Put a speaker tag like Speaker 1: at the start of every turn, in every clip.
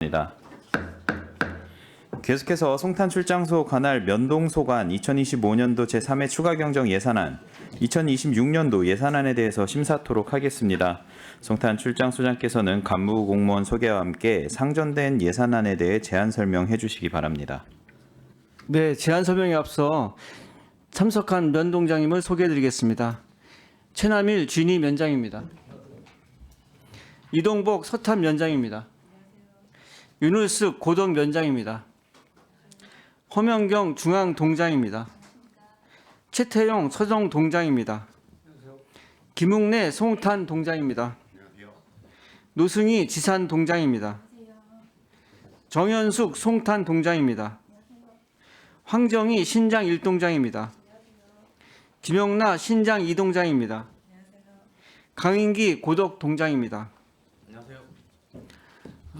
Speaker 1: 입니다. 계속해서 송탄 출장소 관할 면동소관 2025년도 제3회 추가 경정 예산안, 2026년도 예산안에 대해서 심사토록 하겠습니다. 송탄 출장소장께서는 간부공무원 소개와 함께 상정된 예산안에 대해 제안 설명해 주시기 바랍니다.
Speaker 2: 네, 제안 설명에 앞서 참석한 면동장님을 소개해드리겠습니다. 최남일 진희 면장입니다. 이동복 서탄 면장입니다. 윤울숙 고덕 면장입니다. 허명경 중앙 동장입니다. 최태용 서정 동장입니다. 김웅래 송탄 동장입니다. 노승희 지산 동장입니다. 정현숙 송탄 동장입니다. 황정희 신장 1동장입니다. 김영나 신장 2동장입니다. 강인기 고덕 동장입니다.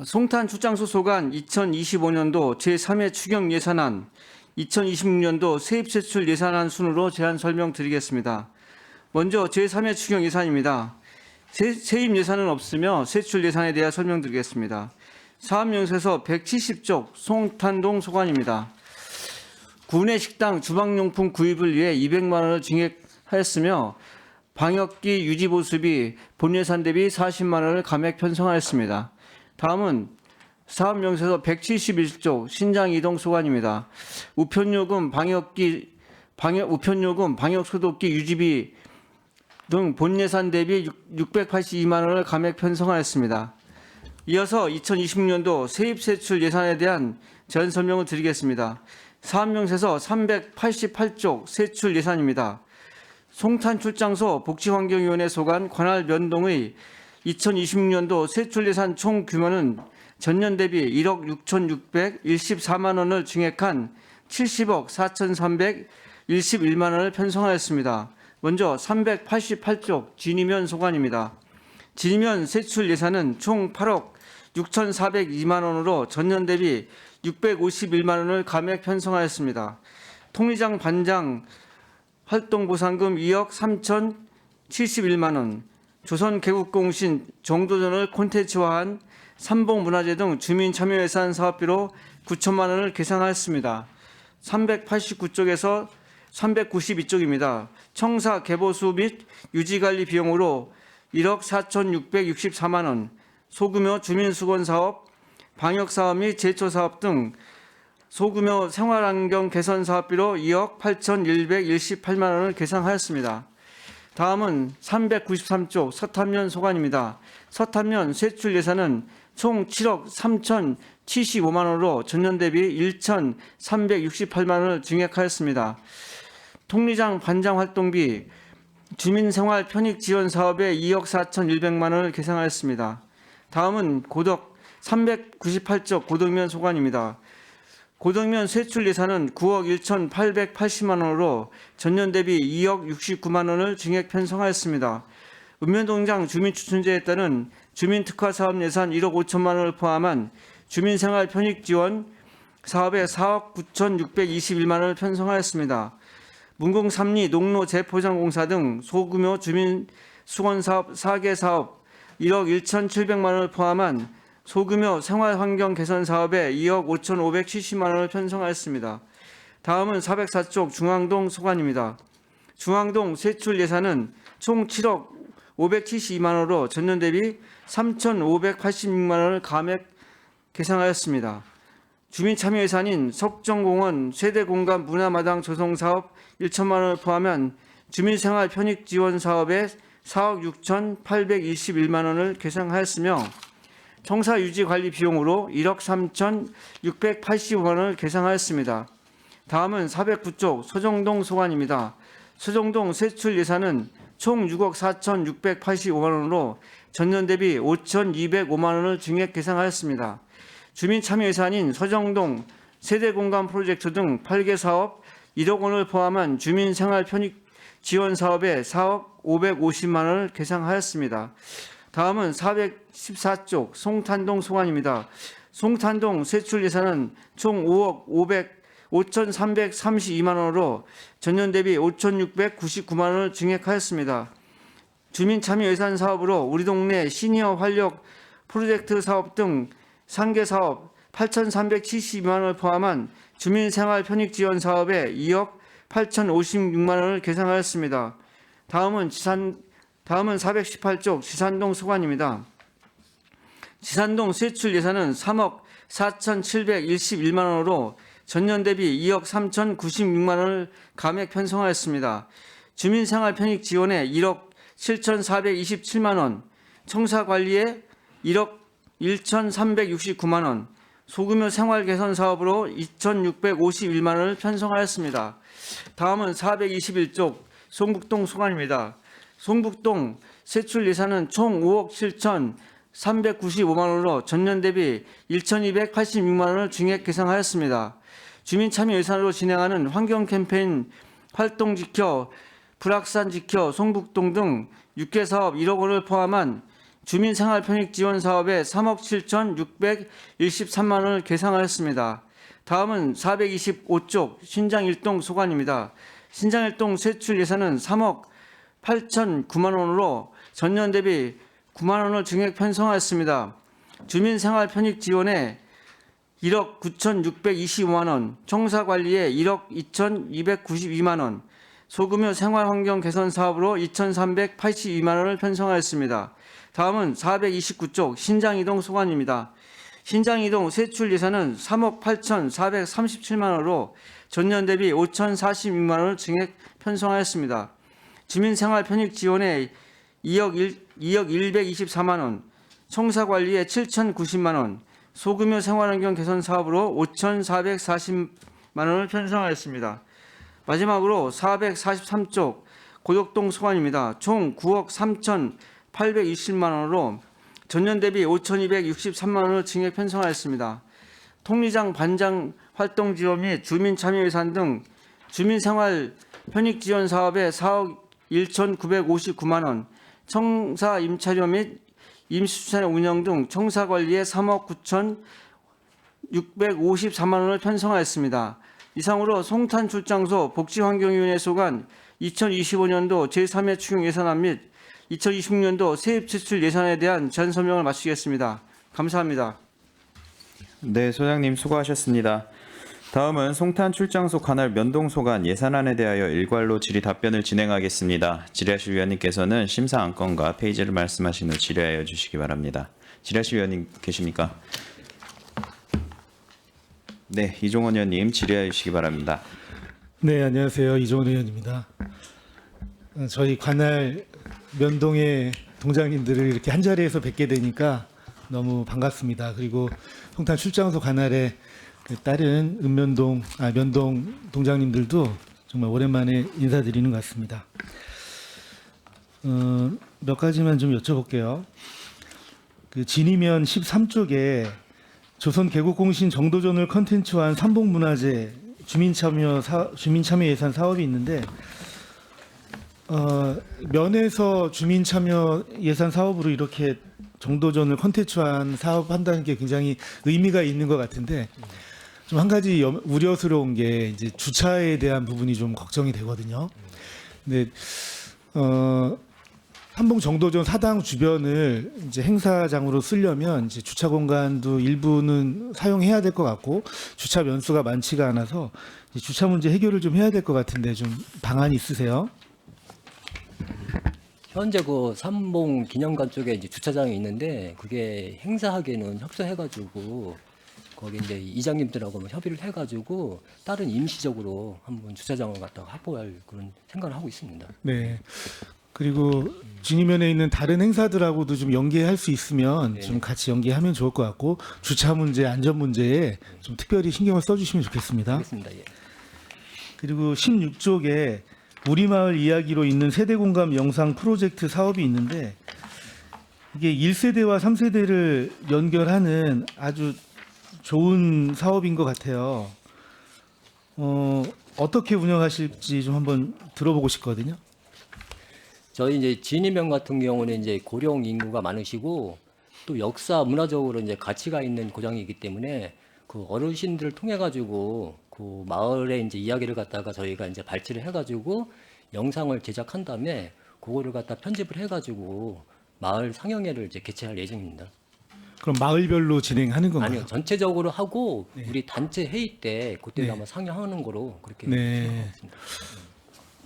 Speaker 2: 송탄 출장소 소관 2025년도 제3회 추경 예산안, 2026년도 세입세출 예산안 순으로 제안 설명드리겠습니다. 먼저 제3회 추경 예산입니다. 세입 예산은 없으며 세출 예산에 대해 설명드리겠습니다. 사업용서에서 170쪽 송탄동 소관입니다. 구내 식당 주방용품 구입을 위해 200만 원을 증액하였으며 방역기 유지보수비 본예산 대비 40만 원을 감액 편성하였습니다. 다음은 사업용서에서 171쪽 신장 이동 소관입니다. 우편요금, 방역소독기 유지비 등 본예산 대비 682만 원을 감액 편성하였습니다. 이어서 2026년도 세입세출 예산에 대한 제안 설명을 드리겠습니다. 사업용서에서 388쪽 세출 예산입니다. 송탄 출장소 복지환경위원회 소관 관할 면동의 2026년도 세출 예산 총 규모는 전년 대비 1억 6,614만 원을 증액한 70억 4,321만 원을 편성하였습니다. 먼저 388쪽 진이면 소관입니다. 진이면 세출 예산은 총 8억 6,402만 원으로 전년 대비 651만 원을 감액 편성하였습니다. 통리장 반장 활동보상금 2억 3,071만 원, 조선개국공신 정도전을 콘텐츠화한 삼봉문화재 등 주민참여예산 사업비로 9천만 원을 계산하였습니다. 389쪽에서 392쪽입니다. 청사 개보수 및 유지관리 비용으로 1억 4,664만 원, 소규모 주민수건사업, 방역사업 및 제초사업 등 소규모 생활환경 개선 사업비로 2억 8,118만 원을 계산하였습니다. 다음은 393쪽 서탄면 소관입니다. 서탄면 세출 예산은 총 7억 3,075만 원으로 전년 대비 1,368만 원을 증액하였습니다. 통리장 반장 활동비, 주민생활 편익 지원 사업에 2억 4,100만 원을 계산하였습니다. 다음은 고덕 398쪽 고덕면 소관입니다. 고덕면 세출 예산은 9억 1,880만 원으로 전년 대비 2억 69만 원을 증액 편성하였습니다. 읍면동장 주민추천제에 따른 주민특화사업 예산 1억 5천만 원을 포함한 주민생활 편익 지원 사업에 4억 9,621만 원을 편성하였습니다. 문공 3리 농로 재포장공사 등 소규모 주민수건사업 4개 사업 1억 1,700만 원을 포함한 소규모 생활환경 개선 사업에 2억 5,570만 원을 편성하였습니다. 다음은 404쪽 중앙동 소관입니다. 중앙동 세출 예산은 총 7억 572만 원으로 전년 대비 3,586만 원을 감액 계산하였습니다. 주민참여 예산인 석정공원 세대공간 문화마당 조성사업 1천만 원을 포함한 주민생활 편익 지원 사업에 4억 6,821만 원을 계산하였으며 청사 유지 관리 비용으로 1억 3,680만 원을 계산하였습니다. 다음은 409쪽 서정동 소관입니다. 서정동 세출 예산은 총 6억 4,685만 원으로 전년 대비 5,205만 원을 증액 계산하였습니다. 주민 참여 예산인 서정동 세대공간 프로젝트 등 8개 사업 1억 원을 포함한 주민 생활 편익 지원 사업에 4억 550만 원을 계산하였습니다. 다음은 414쪽 송탄동 소관입니다. 송탄동 세출 예산은 총 5억 5,332만 원으로 전년 대비 5,699만 원을 증액하였습니다. 주민 참여 예산 사업으로 우리 동네 시니어 활력 프로젝트 사업 등 상계 사업 8,372만 원을 포함한 주민생활 편익 지원 사업에 2억 8,056만 원을 계상하였습니다. 다음은 418쪽 지산동 소관입니다. 지산동 세출 예산은 3억 4,721만 원으로 전년 대비 2억 3,096만 원을 감액 편성하였습니다. 주민생활 편익 지원에 1억 7,427만 원, 청사 관리에 1억 1,369만 원, 소규모 생활 개선 사업으로 2,651만 원을 편성하였습니다. 다음은 421쪽 송북동 소관입니다. 송북동 세출 예산은 총 5억 7,395만 원으로 전년 대비 1,286만 원을 증액 계상하였습니다. 주민 참여 예산으로 진행하는 환경 캠페인 활동 지켜, 불악산 지켜, 송북동 등 6개 사업 1억 원을 포함한 주민 생활 편익 지원 사업에 3억 7,613만 원을 계상하였습니다. 다음은 425쪽 신장 1동 소관입니다. 신장 1동 세출 예산은 3억 8,009만 원으로 전년 대비 9만 원을 증액 편성하였습니다. 주민 생활 편익 지원에 1억 9,625만 원, 청사 관리에 1억 2,292만 원, 소규모 생활 환경 개선 사업으로 2,382만 원을 편성하였습니다. 다음은 429쪽 신장이동 소관입니다. 신장이동 세출 예산은 3억 8,437만 원으로 전년 대비 5,046만 원을 증액 편성하였습니다. 주민생활 편익 지원에 2억 124만 원, 청사 관리에 7,090만 원, 소규모 생활환경 개선 사업으로 5,440만 원을 편성하였습니다. 마지막으로 443쪽 고덕동 소관입니다. 총 9억 3,820만 원으로 전년 대비 5,263만 원을 증액 편성하였습니다. 통리장 반장 활동 지원 및 주민 참여 예산 등 주민 생활 편익 지원 사업에 4억 1,959만 원, 청사 임차료 및 임시주차장 운영 등 청사 관리에 3억 9,654만 원을 편성하였습니다. 이상으로 송탄 출장소 복지환경위원회 소관 2025년도 제3회 추경 예산안 및 2026년도 세입 지출 예산에 대한 전 설명을 마치겠습니다. 감사합니다.
Speaker 1: 네, 소장님 수고하셨습니다. 다음은 송탄 출장소 관할 면동소관 예산안에 대하여 일괄로 질의 답변을 진행하겠습니다. 질의하실 위원님께서는 심사 안건과 페이지를 말씀하신 후 질의하여 주시기 바랍니다. 질의하실 위원님 계십니까? 네, 이종원 의원님 질의하여 주시기 바랍니다.
Speaker 3: 네, 안녕하세요. 이종원 의원입니다. 저희 관할 면동의 동장님들을 이렇게 한 자리에서 뵙게 되니까 너무 반갑습니다. 그리고 송탄 출장소 관할의 다른 면동 동장님들도 정말 오랜만에 인사드리는 것 같습니다. 몇 가지만 좀 여쭤볼게요. 그 진이면 13쪽에 조선개국공신 정도전을 컨텐츠화한 삼봉문화재 주민참여 예산 사업이 있는데 면에서 주민참여 예산 사업으로 이렇게 정도전을 컨텐츠화한 사업 한다는 게 굉장히 의미가 있는 것 같은데 좀 한 가지 우려스러운 게 이제 주차에 대한 부분이 좀 걱정이 되거든요. 근데 삼봉 정도전 사당 주변을 이제 행사장으로 쓰려면 이제 주차 공간도 일부는 사용해야 될 것 같고 주차 면수가 많지가 않아서 이제 주차 문제 해결을 좀 해야 될 것 같은데 좀 방안이 있으세요?
Speaker 4: 현재 그 삼봉 기념관 쪽에 이제 주차장이 있는데 그게 행사하기에는 협소해가지고 거기 이제 이장님들하고 협의를 해가지고 다른 임시적으로 한번 주차장을 갖다가 확보할 그런 생각을 하고 있습니다.
Speaker 3: 네. 그리고 진이면에 있는 다른 행사들하고도 좀 연계할 수 있으면
Speaker 4: 네네.
Speaker 3: 좀 같이 연계하면 좋을 것 같고 주차 문제, 안전 문제에 좀 특별히 신경을 써주시면 좋겠습니다.
Speaker 4: 알겠습니다. 예.
Speaker 3: 그리고 16쪽에 우리마을 이야기로 있는 세대공감 영상 프로젝트 사업이 있는데 이게 1세대와 3세대를 연결하는 아주 좋은 사업인 것 같아요. 어떻게 운영하실지 좀 한번 들어보고 싶거든요.
Speaker 4: 저희 이제 진이면 같은 경우는 이제 고령 인구가 많으시고 또 역사 문화적으로 이제 가치가 있는 고장이기 때문에 그 어르신들을 통해 가지고 그 마을의 이제 이야기를 갖다가 저희가 이제 발췌를 해가지고 영상을 제작한 다음에 그거를 갖다 편집을 해가지고 마을 상영회를 이제 개최할 예정입니다.
Speaker 3: 그럼 마을별로 진행하는 건가요?
Speaker 4: 아니요, 전체적으로 하고
Speaker 3: 네.
Speaker 4: 우리 단체 회의 때 그때
Speaker 3: 네.
Speaker 4: 아마 상의하는 거로 그렇게
Speaker 3: 네.
Speaker 4: 생각하겠습니다.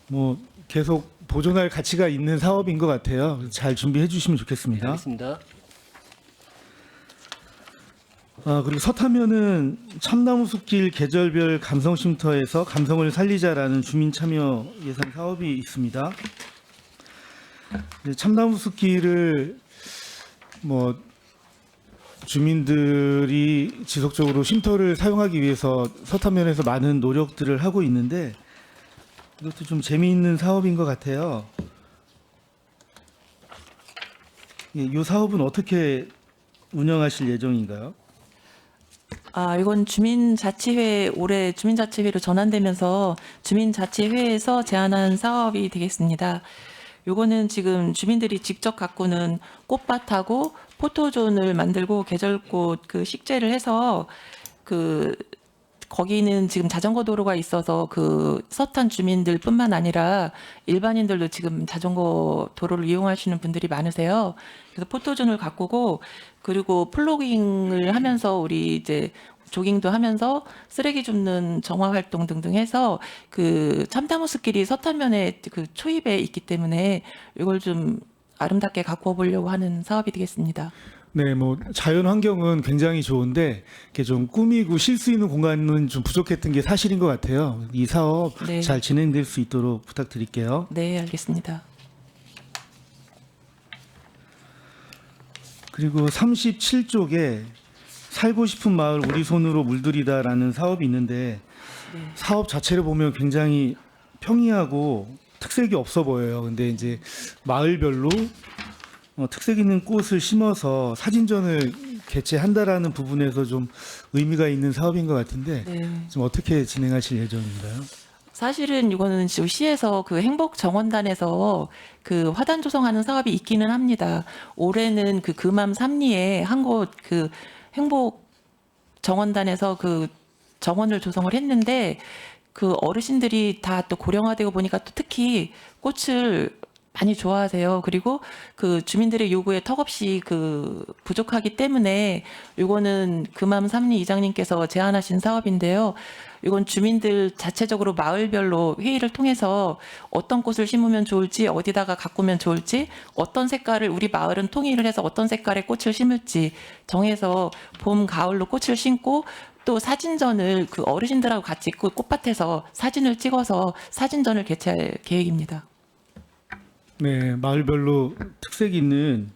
Speaker 3: 뭐 계속 보존할 가치가 있는 사업인 것 같아요. 잘 준비해 주시면
Speaker 4: 네,
Speaker 3: 좋겠습니다.
Speaker 4: 알겠습니다.
Speaker 3: 그리고 서타면은 참나무 숲길 계절별 감성 쉼터에서 감성을 살리자라는 주민 참여 예산 사업이 있습니다. 참나무 숲길을 뭐 주민들이 지속적으로 쉼터를 사용하기 위해서 서타면에서 많은 노력들을 하고 있는데 이것도 좀 재미있는 사업인 것 같아요. 이 사업은 어떻게 운영하실 예정인가요?
Speaker 5: 이건 주민자치회 올해 주민자치회로 전환되면서 주민자치회에서 제안한 사업이 되겠습니다. 요거는 지금 주민들이 직접 가꾸는 꽃밭하고 포토존을 만들고 계절꽃 그 식재를 해서 거기는 지금 자전거 도로가 있어서 그 서탄 주민들뿐만 아니라 일반인들도 지금 자전거 도로를 이용하시는 분들이 많으세요. 그래서 포토존을 가꾸고 그리고 플로깅을 하면서 우리 이제 조깅도 하면서 쓰레기 줍는 정화 활동 등등 해서 그 참나무 숲길이 서탄면에 그 초입에 있기 때문에 이걸 좀 아름답게 가꾸어 보려고 하는 사업이 되겠습니다.
Speaker 3: 네, 뭐 자연 환경은 굉장히 좋은데 이렇게 좀 꾸미고 쉴 수 있는 공간은 좀 부족했던 게 사실인 것 같아요. 이 사업
Speaker 5: 네.
Speaker 3: 잘 진행될 수 있도록 부탁드릴게요.
Speaker 5: 네, 알겠습니다.
Speaker 3: 그리고 37쪽에 살고 싶은 마을 우리 손으로 물들이다라는 사업이 있는데 사업 자체를 보면 굉장히 평이하고 특색이 없어 보여요. 근데 이제 마을별로 특색 있는 꽃을 심어서 사진전을 개최한다라는 부분에서 좀 의미가 있는 사업인 것 같은데
Speaker 5: 네.
Speaker 3: 좀 어떻게 진행하실 예정인가요?
Speaker 5: 사실은 이거는 지금 시에서 그 행복 정원단에서 그 화단 조성하는 사업이 있기는 합니다. 올해는 그 금암 삼리에 한 곳 그 행복 정원단에서 그 정원을 조성을 했는데 그 어르신들이 다 또 고령화되고 보니까 또 특히 꽃을 많이 좋아하세요. 그리고 그 주민들의 요구에 턱없이 그 부족하기 때문에 이거는 금암 삼리 이장님께서 제안하신 사업인데요. 이건 주민들 자체적으로 마을별로 회의를 통해서 어떤 꽃을 심으면 좋을지, 어디다가 가꾸면 좋을지, 어떤 색깔을 우리 마을은 통일을 해서 어떤 색깔의 꽃을 심을지 정해서 봄, 가을로 꽃을 심고 또 사진전을 그 어르신들하고 같이 그 꽃밭에서 사진을 찍어서 사진전을 개최할 계획입니다.
Speaker 3: 네, 마을별로 특색 있는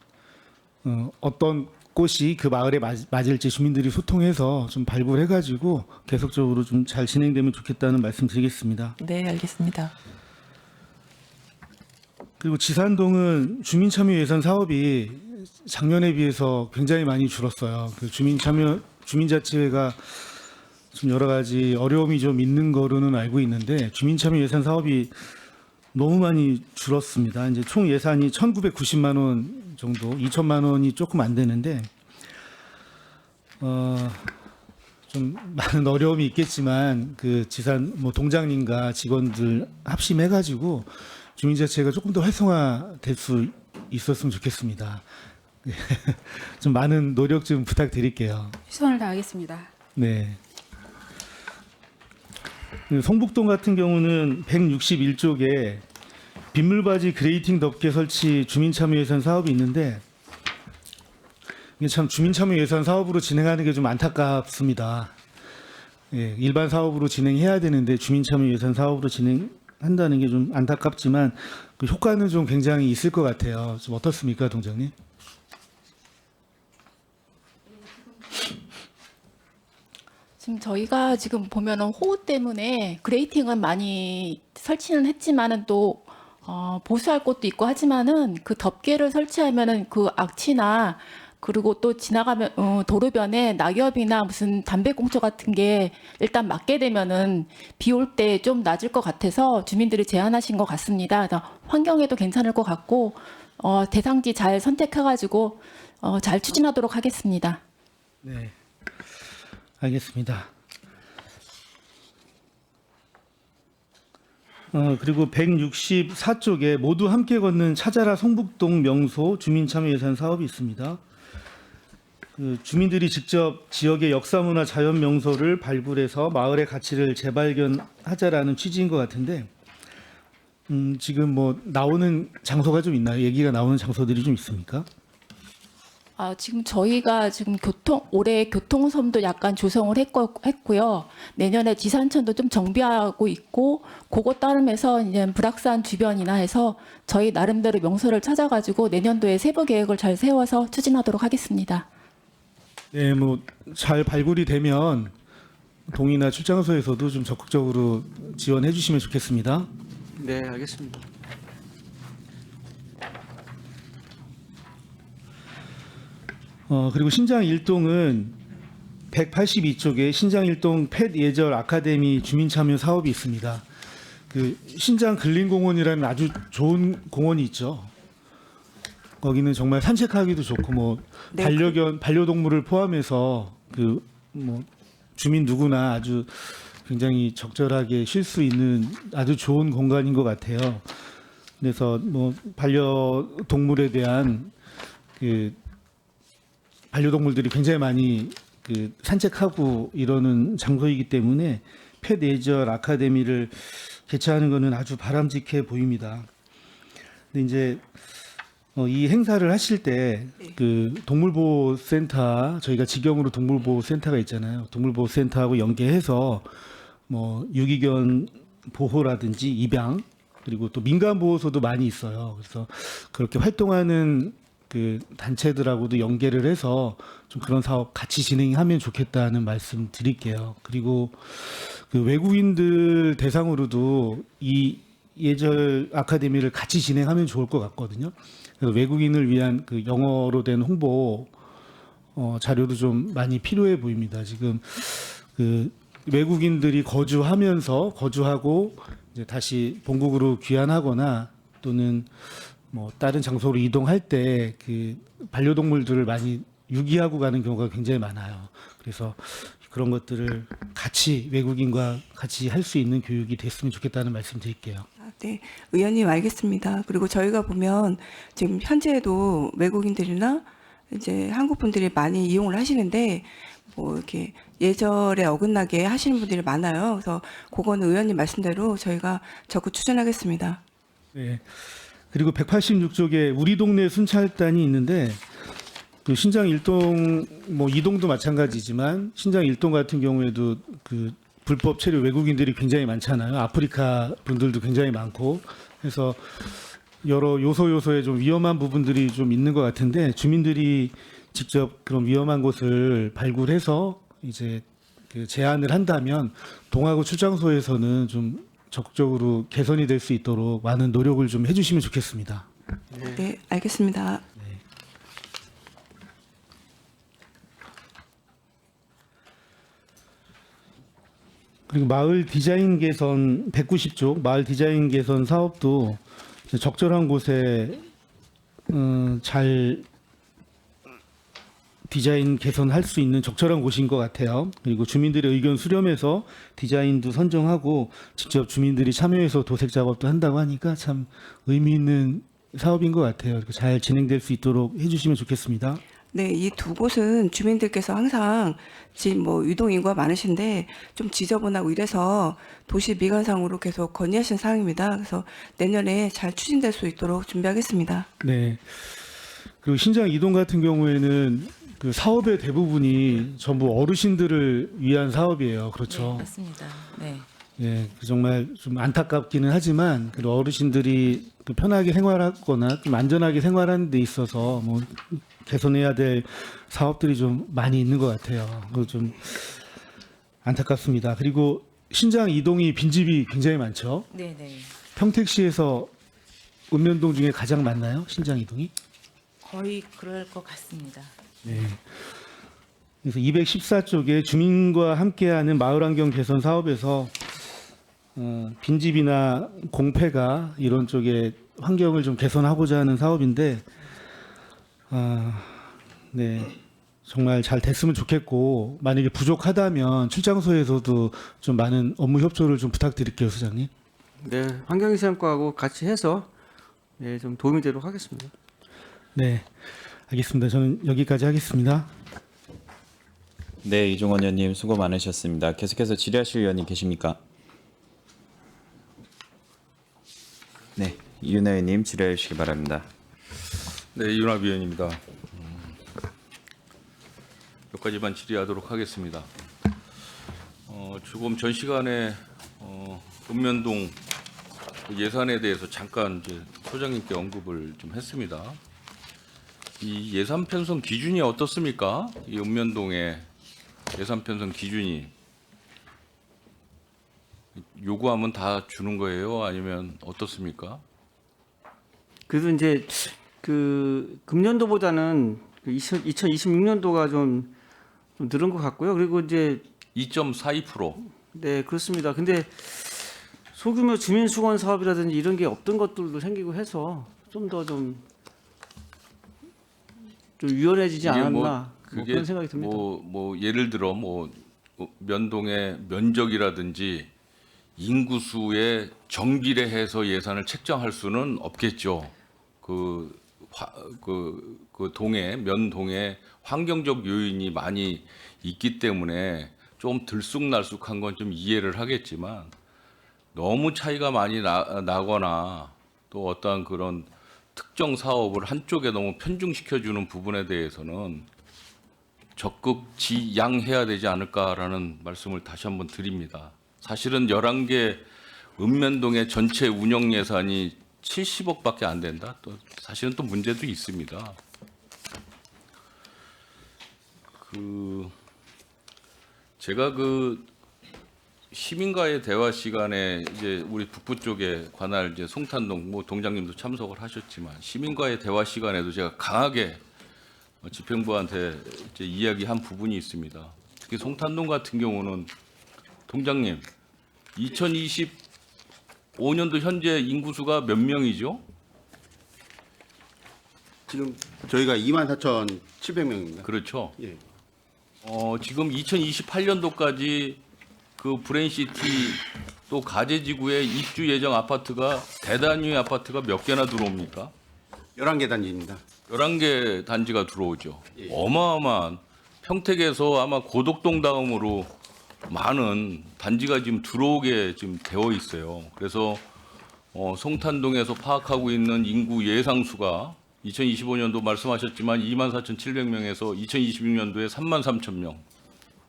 Speaker 3: 어떤 꽃이 그 마을에 맞을지 주민들이 소통해서 좀 발굴해가지고 계속적으로 좀 잘 진행되면 좋겠다는 말씀드리겠습니다.
Speaker 5: 네, 알겠습니다.
Speaker 3: 그리고 지산동은 주민참여 예산 사업이 작년에 비해서 굉장히 많이 줄었어요. 그 주민자치회가 좀 여러 가지 어려움이 좀 있는 거로는 알고 있는데 주민참여 예산 사업이 너무 많이 줄었습니다. 이제 총 예산이 1,990만 원 정도, 2천만 원이 조금 안 되는데 좀 많은 어려움이 있겠지만 그 지산 뭐 동장님과 직원들 합심해가지고 주민자치회가 조금 더 활성화될 수 있었으면 좋겠습니다. 좀 많은 노력 좀 부탁드릴게요.
Speaker 6: 최선을 다하겠습니다.
Speaker 3: 네. 성북동 같은 경우는 161쪽에 빗물바지 그레이팅 덮개 설치 주민참여 예산 사업이 있는데 이게 참 주민참여 예산 사업으로 진행하는 게 좀 안타깝습니다. 예, 일반 사업으로 진행해야 되는데 주민참여 예산 사업으로 진행한다는 게 좀 안타깝지만 그 효과는 좀 굉장히 있을 것 같아요. 좀 어떻습니까, 동장님?
Speaker 6: 지금 저희가 지금 보면은 호우 때문에 그레이팅은 많이 설치는 했지만은 또 보수할 곳도 있고 하지만은 그 덮개를 설치하면은 그 악취나 그리고 또 지나가면 도로변에 낙엽이나 무슨 담배꽁초 같은 게 일단 맞게 되면은 비 올 때 좀 낮을 것 같아서 주민들이 제안하신 것 같습니다. 그래서 환경에도 괜찮을 것 같고 대상지 잘 선택해가지고 잘 추진하도록 하겠습니다.
Speaker 3: 네. 알겠습니다. 그리고 164쪽에 모두 함께 걷는 찾아라 성북동 명소 주민참여 예산 사업이 있습니다. 그 주민들이 직접 지역의 역사문화 자연 명소를 발굴해서 마을의 가치를 재발견하자라는 취지인 것 같은데 지금 뭐 나오는 장소가 좀 있나요? 얘기가 나오는 장소들이 좀 있습니까?
Speaker 6: 지금 저희가 지금 올해 교통섬도 약간 조성을 했고요. 내년에 지산천도 좀 정비하고 있고, 그거 따르면서 이제 불악산 주변이나 해서 저희 나름대로 명소를 찾아가지고 내년도에 세부 계획을 잘 세워서 추진하도록 하겠습니다.
Speaker 3: 네, 뭐 잘 발굴이 되면 동이나 출장소에서도 좀 적극적으로 지원해 주시면 좋겠습니다.
Speaker 2: 네, 알겠습니다.
Speaker 3: 그리고 신장 1동은 182쪽에 신장 1동 펫 예절 아카데미 주민 참여 사업이 있습니다. 그 신장 근린공원이라는 아주 좋은 공원이 있죠. 거기는 정말 산책하기도 좋고 뭐
Speaker 7: 네,
Speaker 3: 반려동물을 포함해서 그 뭐 주민 누구나 아주 굉장히 적절하게 쉴 수 있는 아주 좋은 공간인 것 같아요. 그래서 뭐 반려동물에 대한 그 반려동물들이 굉장히 많이 그 산책하고 이러는 장소이기 때문에 펫 예절 아카데미를 개최하는 것은 아주 바람직해 보입니다. 근데 이제 이 행사를 하실 때 그 동물보호센터 저희가 직영으로 동물보호센터가 있잖아요. 동물보호센터하고 연계해서 뭐 유기견 보호라든지 입양 그리고 또 민간 보호소도 많이 있어요. 그래서 그렇게 활동하는 그 단체들하고도 연계를 해서 좀 그런 사업 같이 진행하면 좋겠다는 말씀 드릴게요. 그리고 그 외국인들 대상으로도 이 예절 아카데미를 같이 진행하면 좋을 것 같거든요. 그래서 외국인을 위한 그 영어로 된 홍보 자료도 좀 많이 필요해 보입니다. 지금 그 외국인들이 거주하고 이제 다시 본국으로 귀환하거나 또는 뭐 다른 장소로 이동할 때 그 반려동물들을 많이 유기하고 가는 경우가 굉장히 많아요. 그래서 그런 것들을 같이 외국인과 같이 할 수 있는 교육이 됐으면 좋겠다는 말씀 드릴게요.
Speaker 7: 네, 의원님 알겠습니다. 그리고 저희가 보면 지금 현재에도 외국인들이나 이제 한국 분들이 많이 이용을 하시는데 뭐 이렇게 예절에 어긋나게 하시는 분들이 많아요. 그래서 그거는 의원님 말씀대로 저희가 적극 추진하겠습니다.
Speaker 3: 네. 그리고 186쪽에 우리 동네 순찰단이 있는데 그 신장 1동 뭐 2동도 마찬가지지만 신장 1동 같은 경우에도 그 불법 체류 외국인들이 굉장히 많잖아요. 아프리카 분들도 굉장히 많고 해서 여러 요소에 좀 위험한 부분들이 좀 있는 것 같은데 주민들이 직접 그런 위험한 곳을 발굴해서 이제 그 제안을 한다면 동하고 출장소에서는 좀 적극적으로 개선이 될 수 있도록 많은 노력을 좀 해주시면 좋겠습니다.
Speaker 7: 네, 알겠습니다.
Speaker 3: 그리고 마을 디자인 개선 190쪽 마을 디자인 개선 사업도 적절한 곳에 잘 디자인 개선할 수 있는 적절한 곳인 것 같아요. 그리고 주민들의 의견 수렴해서 디자인도 선정하고 직접 주민들이 참여해서 도색 작업도 한다고 하니까 참 의미 있는 사업인 것 같아요. 잘 진행될 수 있도록 해주시면 좋겠습니다.
Speaker 7: 네, 이 두 곳은 주민들께서 항상 지금 뭐 유동 인구가 많으신데 좀 지저분하고 이래서 도시 미관상으로 계속 건의하신 사항입니다. 그래서 내년에 잘 추진될 수 있도록 준비하겠습니다.
Speaker 3: 네. 그리고 신장 이동 같은 경우에는 그 사업의 대부분이 전부 어르신들을 위한 사업이에요. 그렇죠.
Speaker 5: 네, 맞습니다. 네.
Speaker 3: 예, 정말 좀 안타깝기는 하지만 그 어르신들이 그 편하게 생활하거나 좀 안전하게 생활하는 데 있어서 뭐 개선해야 될 사업들이 좀 많이 있는 것 같아요. 그거 좀 안타깝습니다. 그리고 신장 이동이 빈집이 굉장히 많죠.
Speaker 5: 네, 네.
Speaker 3: 평택시에서 읍면동 중에 가장 많나요? 신장 이동이?
Speaker 5: 거의 그럴 것 같습니다.
Speaker 3: 네. 그래서 214쪽에 주민과 함께하는 마을환경 개선 사업에서 빈집이나 공폐가 이런 쪽에 환경을 좀 개선하고자 하는 사업인데, 네, 정말 잘 됐으면 좋겠고 만약에 부족하다면 출장소에서도 좀 많은 업무 협조를 좀 부탁드릴게요, 소장님.
Speaker 2: 네, 환경위생과하고 같이 해서 네, 좀 도움이 되도록 하겠습니다.
Speaker 3: 네, 알겠습니다. 저는 여기까지 하겠습니다.
Speaker 1: 네, 이종원 의원님 수고 많으셨습니다. 계속해서 질의하실 의원님 계십니까? 네, 이윤하 의원님 질의해 주시기 바랍니다.
Speaker 8: 네, 이윤하 위원입니다. 몇 가지만 질의하도록 하겠습니다. 조금 전 시간에 읍면동 예산에 대해서 잠깐 이제 소장님께 언급을 좀 했습니다. 이 예산 편성 기준이 어떻습니까? 이 읍면동의 예산 편성 기준이 요구하면 다 주는 거예요? 아니면 어떻습니까?
Speaker 2: 그래도 이제 그 금년도보다는 2026년도가 좀 늘은 것 같고요. 그리고 이제
Speaker 8: 2.42%.
Speaker 2: 네, 그렇습니다. 근데 소규모 주민수건 사업이라든지 이런 게 없던 것들도 생기고 해서 좀 더 좀 유연해지지
Speaker 8: 이게
Speaker 2: 않았나
Speaker 8: 뭐
Speaker 2: 뭐 그런 생각이 듭니다.
Speaker 8: 뭐 예를 들어 뭐 면동의 면적이라든지 인구수에 정비례해서 예산을 책정할 수는 없겠죠. 그 동에 면동에 환경적 요인이 많이 있기 때문에 좀 들쑥날쑥한 건 좀 이해를 하겠지만 너무 차이가 많이 나거나 또 어떠한 그런 특정 사업을 한쪽에 너무 편중시켜주는 부분에 대해서는 적극 지양해야 되지 않을까라는 말씀을 다시 한번 드립니다. 사실은 11개 읍면동의 전체 운영 예산이 70억밖에 안 된다. 또 사실은 또 문제도 있습니다. 제가 시민과의 대화 시간에 이제 우리 북부 쪽에 관할 이제 송탄동 뭐 동장님도 참석을 하셨지만 시민과의 대화 시간에도 제가 강하게 집행부한테 이제 이야기한 부분이 있습니다. 특히 송탄동 같은 경우는 동장님 2025년도 현재 인구수가 몇 명이죠?
Speaker 9: 지금 저희가 24,700명입니다.
Speaker 8: 그렇죠.
Speaker 9: 예.
Speaker 8: 지금 2028년도까지 그 브레인시티 또 가제지구의 입주 예정 아파트가 대단위 아파트가 몇 개나 들어옵니까?
Speaker 9: 11개 단지입니다.
Speaker 8: 11개 단지가 들어오죠.
Speaker 9: 예.
Speaker 8: 어마어마한 평택에서 아마 고덕동 다음으로 많은 단지가 지금 들어오게 지금 되어 있어요. 그래서 송탄동에서 파악하고 있는 인구 예상수가 2025년도 말씀하셨지만 24,700명에서 2026년도에 33,000명.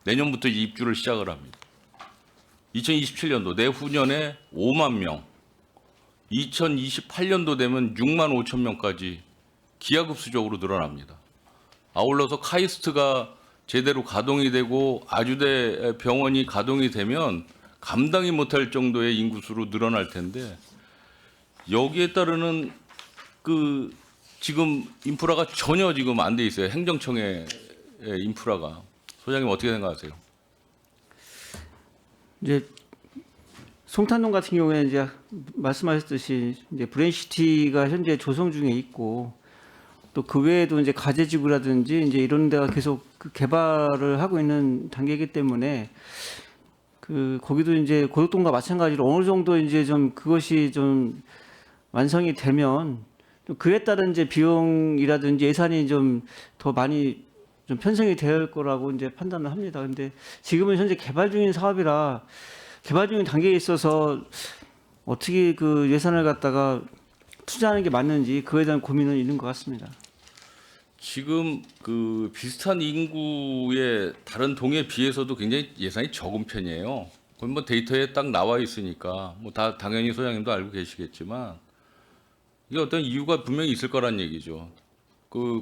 Speaker 8: 내년부터 입주를 시작을 합니다. 2027년도 내후년에 5만 명. 2028년도 되면 6만 5천 명까지 기하급수적으로 늘어납니다. 아울러서 카이스트가 제대로 가동이 되고 아주대 병원이 가동이 되면 감당이 못할 정도의 인구수로 늘어날 텐데 여기에 따르는 지금 인프라가 전혀 지금 안 돼 있어요. 행정청의 인프라가. 소장님 어떻게 생각하세요?
Speaker 2: 이제 송탄동 같은 경우에 이제 말씀하셨듯이 이제 브레인시티가 현재 조성 중에 있고 또 그 외에도 이제 가제지구라든지 이제 이런 데가 계속 개발을 하고 있는 단계이기 때문에 거기도 이제 고덕동과 마찬가지로 어느 정도 이제 좀 그것이 좀 완성이 되면 그에 따른 이제 비용이라든지 예산이 좀 더 많이 좀 편성이 될 거라고 이제 판단을 합니다. 근데 지금은 현재 개발 중인 사업이라 개발 중인 단계에 있어서 어떻게 그 예산을 갖다가 투자하는 게 맞는지 그에 대한 고민은 있는 것 같습니다.
Speaker 8: 지금 비슷한 인구의 다른 동에 비해서도 굉장히 예산이 적은 편이에요. 그건 뭐 데이터에 딱 나와 있으니까 뭐 다 당연히 소장님도 알고 계시겠지만 이게 어떤 이유가 분명히 있을 거란 얘기죠.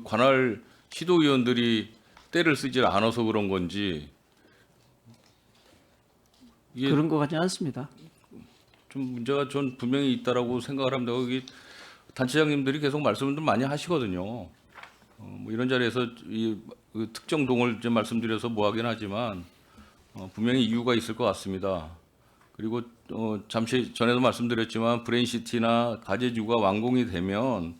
Speaker 8: 관할 시도위원들이 때를 쓰질 않아서 그런 건지 이게
Speaker 2: 그런 것 같지 않습니다.
Speaker 8: 좀 문제가 전 분명히 있다라고 생각을 합니다. 거기 단체장님들이 계속 말씀을 좀 많이 하시거든요. 뭐 이런 자리에서 그 특정 동을 좀 말씀드려서 뭐하긴 하지만 분명히 이유가 있을 것 같습니다. 그리고 잠시 전에도 말씀드렸지만 브레인시티나 가제지구가 완공이 되면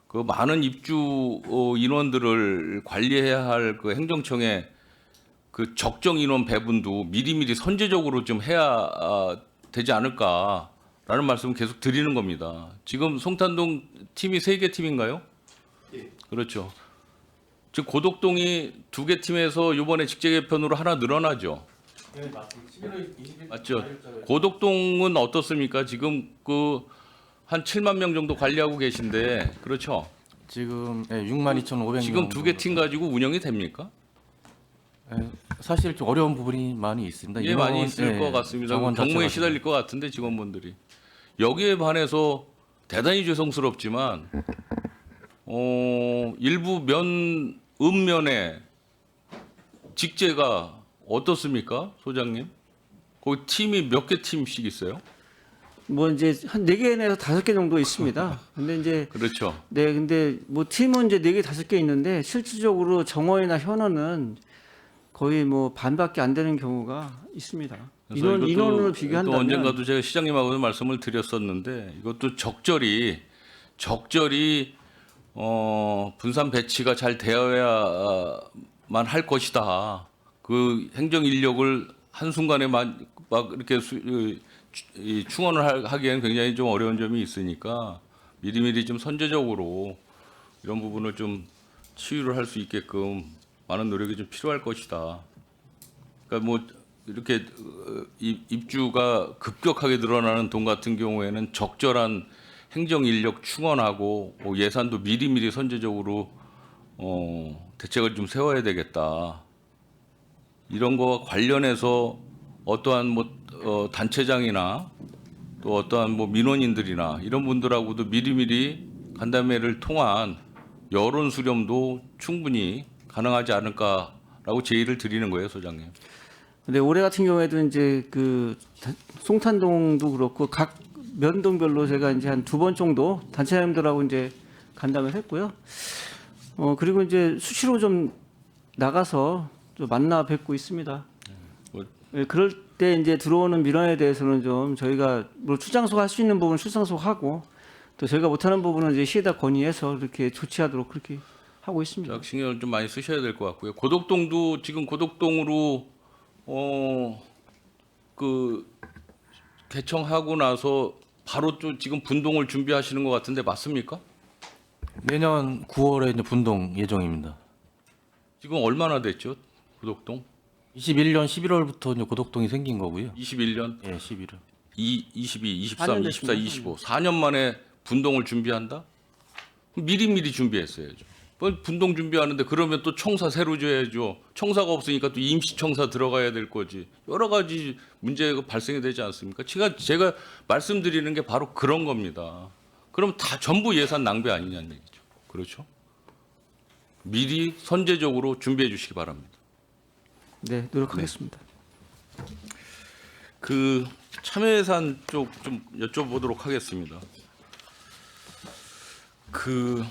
Speaker 8: 그 많은 입주 인원들을 관리해야 할 그 행정청의 그 적정 인원 배분도 미리미리 선제적으로 좀 해야 되지 않을까라는 말씀을 계속 드리는 겁니다. 지금 송탄동 팀이 3개 팀인가요?
Speaker 9: 예.
Speaker 8: 그렇죠. 즉 고덕동이 2개 팀에서 이번에 직제 개편으로 하나 늘어나죠.
Speaker 1: 네, 맞습니다. 11월 20일
Speaker 8: 맞죠? 고덕동은 어떻습니까? 지금 그 한 7만 명 정도 관리하고 계신데 그렇죠?
Speaker 10: 지금 62,500명.
Speaker 8: 지금 2개 팀 가지고 운영이 됩니까?
Speaker 10: 사실 좀 어려운 부분이 많이 있습니다.
Speaker 8: 예, 많이 있을 것 같습니다. 경무에 시달릴 것 같은데 직원분들이 여기에 반해서 대단히 죄송스럽지만 일부 읍면의 직제가 어떻습니까, 소장님? 거기 팀이 몇 개 팀씩 있어요?
Speaker 2: 뭐 이제 한 4개에서 5개 정도 있습니다. 근데 이제
Speaker 8: 그렇죠.
Speaker 2: 네, 근데 뭐 팀은 이제 4개, 5개 있는데 실질적으로 정원이나 현원은 거의 뭐 반밖에 안 되는 경우가 있습니다.
Speaker 8: 그래서 이것도
Speaker 2: 인원으로
Speaker 8: 또
Speaker 2: 비교한다면
Speaker 8: 언젠가도 제가 시장님하고도 말씀을 드렸었는데 이것도 적절히 분산 배치가 잘 되어야만 할 것이다. 그 행정 인력을 한순간에 막 이렇게 충원을 하기에는 굉장히 좀 어려운 점이 있으니까 미리미리 좀 선제적으로 이런 부분을 좀 치유를 할 수 있게끔 많은 노력이 좀 필요할 것이다. 그러니까 뭐 이렇게 입주가 급격하게 늘어나는 동 같은 경우에는 적절한 행정 인력 충원하고 예산도 미리미리 선제적으로 대책을 좀 세워야 되겠다. 이런 거와 관련해서 어떠한 단체장이나 또 어떠한 민원인들이나 이런 분들하고도 미리미리 간담회를 통한 여론 수렴도 충분히 가능하지 않을까라고 제의를 드리는 거예요, 소장님.
Speaker 2: 근데 올해 같은 경우에도 이제 그 송탄동도 그렇고 각 면동별로 제가 이제 한 2번 정도 단체장님들하고 이제 간담회를 했고요. 그리고 이제 수시로 좀 나가서 좀 만나 뵙고 있습니다. 예, 그럴 때 이제 들어오는 민원에 대해서는 좀 저희가 뭐 출장소가 할 수 있는 부분 출장소하고 또 저희가 못하는 부분은 이제 시에다 건의해서 이렇게 조치하도록 그렇게 하고 있습니다.
Speaker 8: 자, 신경을 좀 많이 쓰셔야 될 것 같고요. 고덕동도 지금 고덕동으로 그 개청하고 나서 바로 또 지금 분동을 준비하시는 것 같은데 맞습니까?
Speaker 10: 내년 9월에 이제 분동 예정입니다.
Speaker 8: 지금 얼마나 됐죠, 고덕동?
Speaker 10: 21년 11월부터 이제 고덕동이 생긴 거고요.
Speaker 8: 21년,
Speaker 10: 예, 11월.
Speaker 8: 22, 23,
Speaker 2: 4년
Speaker 8: 24,
Speaker 2: 됐습니다.
Speaker 8: 25, 4년 만에 분동을 준비한다? 미리미리 준비했어야죠. 분동 준비하는데 그러면 또 청사 새로 줘야죠. 청사가 없으니까 또 임시 청사 들어가야 될 거지. 여러 가지 문제가 발생이 되지 않습니까? 제가 말씀드리는 게 바로 그런 겁니다. 그럼 다 전부 예산 낭비 아니냐는 얘기죠. 그렇죠? 미리 선제적으로 준비해 주시기 바랍니다.
Speaker 2: 네, 노력하겠습니다.
Speaker 8: 그 참여예산 쪽 좀 여쭤보도록 하겠습니다. 그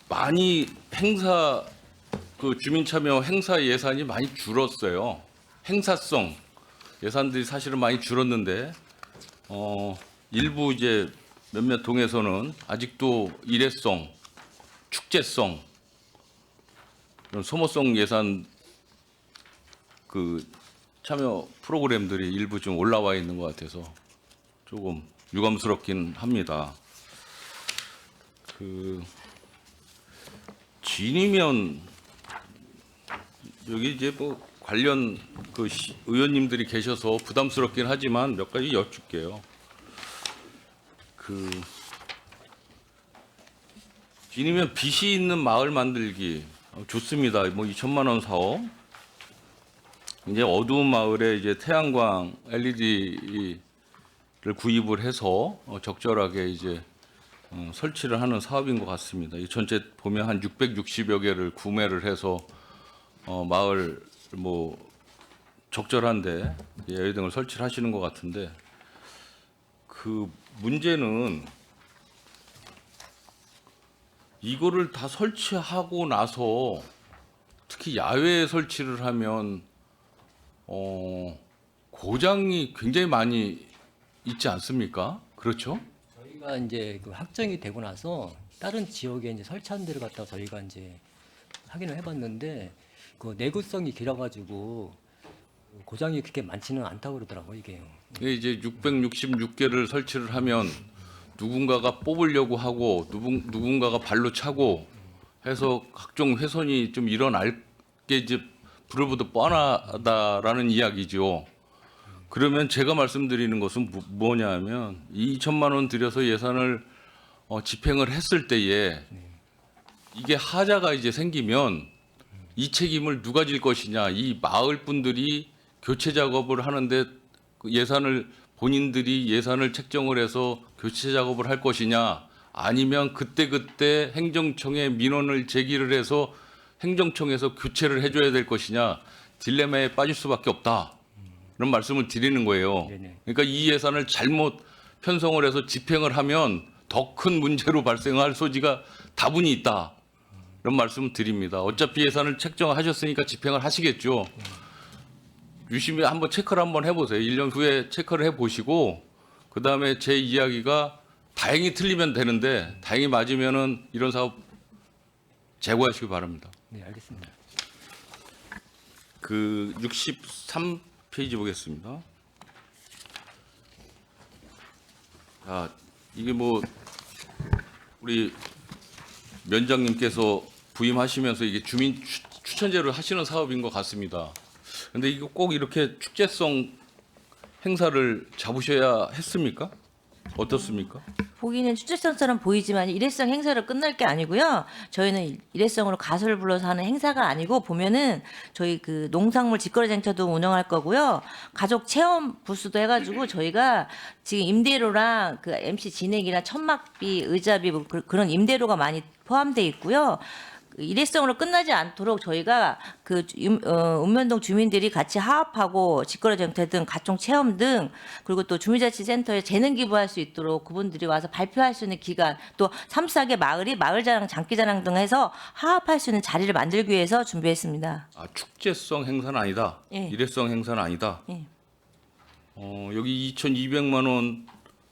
Speaker 8: 많이 주민 참여 행사 예산이 많이 줄었어요. 행사성 예산들이 사실은 많이 줄었는데 일부 이제 몇몇 동에서는 아직도 일회성, 축제성, 이런 소모성 예산 그 참여 프로그램들이 일부 좀 올라와 있는 것 같아서 조금 유감스럽긴 합니다. 그 진이면 여기 이제 관련 의원님들이 계셔서 부담스럽긴 하지만 몇 가지 여쭙게요. 그 진이면 빛이 있는 마을 만들기 좋습니다. 2천만 원 사업. 이제 어두운 마을에 이제 태양광 LED를 구입을 해서 적절하게 이제 설치를 하는 사업인 것 같습니다. 이 전체 보면 한 660여 개를 구매를 해서 마을 적절한데 LED 등을 설치를 하시는 것 같은데 그 문제는 이거를 다 설치하고 나서 특히 야외에 설치를 하면 고장이 굉장히 많이 있지 않습니까? 그렇죠?
Speaker 4: 저희가 이제 그 확정이 되고 나서 다른 지역에 이제 설치한 데를 갖다가 저희가 이제 확인을 해봤는데 그 내구성이 길어가지고 고장이 그렇게 많지는 않다고 그러더라고요 이게요.
Speaker 8: 이게 이제 666개를 설치를 하면 누군가가 뽑으려고 하고 누군가가 발로 차고 해서 각종 훼손이 좀 일어날 게 이제 불을 보듯 뻔하다라는 이야기죠. 그러면 제가 말씀드리는 것은 뭐냐면 2천만 원 들여서 예산을 집행을 했을 때에 이게 하자가 이제 생기면 이 책임을 누가 질 것이냐. 이 마을 분들이 교체 작업을 하는데 그 본인들이 예산을 책정을 해서 교체 작업을 할 것이냐. 아니면 그때그때 행정청에 민원을 제기를 해서 행정청에서 교체를 해줘야 될 것이냐. 딜레마에 빠질 수밖에 없다. 그런 말씀을 드리는 거예요.
Speaker 4: 네네.
Speaker 8: 그러니까 이 예산을 잘못 편성을 해서 집행을 하면 더 큰 문제로 발생할 소지가 다분히 있다. 이런 말씀을 드립니다. 어차피 예산을 책정하셨으니까 집행을 하시겠죠. 유심히 한번 체크를 한번 해보세요. 1년 후에 체크를 해보시고 그다음에 제 이야기가 다행히 틀리면 되는데 다행히 맞으면은 이런 사업 제고하시기 바랍니다.
Speaker 4: 네, 알겠습니다.
Speaker 8: 그 63페이지 보겠습니다. 자, 이게 뭐 우리 면장님께서 부임하시면서 이게 주민 추천제로 하시는 사업인 것 같습니다. 근데 이거 꼭 이렇게 축제성 행사를 잡으셔야 했습니까? 어떻습니까?
Speaker 11: 보기는 축제성처럼 보이지만 일회성 행사로 끝날 게 아니고요. 저희는 일회성으로 가수를 불러서 하는 행사가 아니고 보면은 저희 그 농산물 직거래 장터도 운영할 거고요. 가족 체험 부스도 해가지고 저희가 지금 임대료랑 그 MC 진행이랑 천막비, 의자비 뭐 그런 임대료가 많이 포함돼 있고요. 일회성으로 끝나지 않도록 저희가 그 읍면동 주민들이 같이 하합하고 직거래 정태 등 각종 체험 등 그리고 또 주민자치센터에 재능 기부할 수 있도록 그분들이 와서 발표할 수 있는 기간 또 3, 4개 마을이 마을자랑 장기자랑 등 해서 하합할 수 있는 자리를 만들기 위해서 준비했습니다.
Speaker 8: 아, 축제성 행사는 아니다.
Speaker 11: 예.
Speaker 8: 일회성 행사는 아니다.
Speaker 11: 예.
Speaker 8: 여기 2,200만 원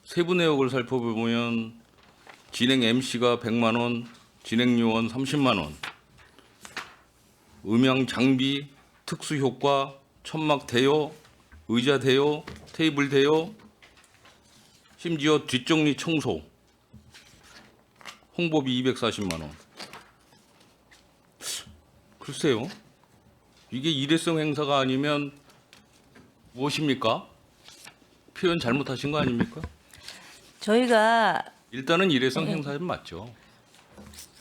Speaker 8: 세부 내역을 살펴보면 진행 MC가 100만 원, 진행 요원 30만 원, 음향 장비, 특수 효과, 천막 대여, 의자 대여, 테이블 대여, 심지어 뒷정리 청소, 홍보비 240만 원. 글쎄요, 이게 일회성 행사가 아니면 무엇입니까? 표현 잘못하신 거 아닙니까?
Speaker 11: 저희가
Speaker 8: 일단은 일회성 행사는 맞죠.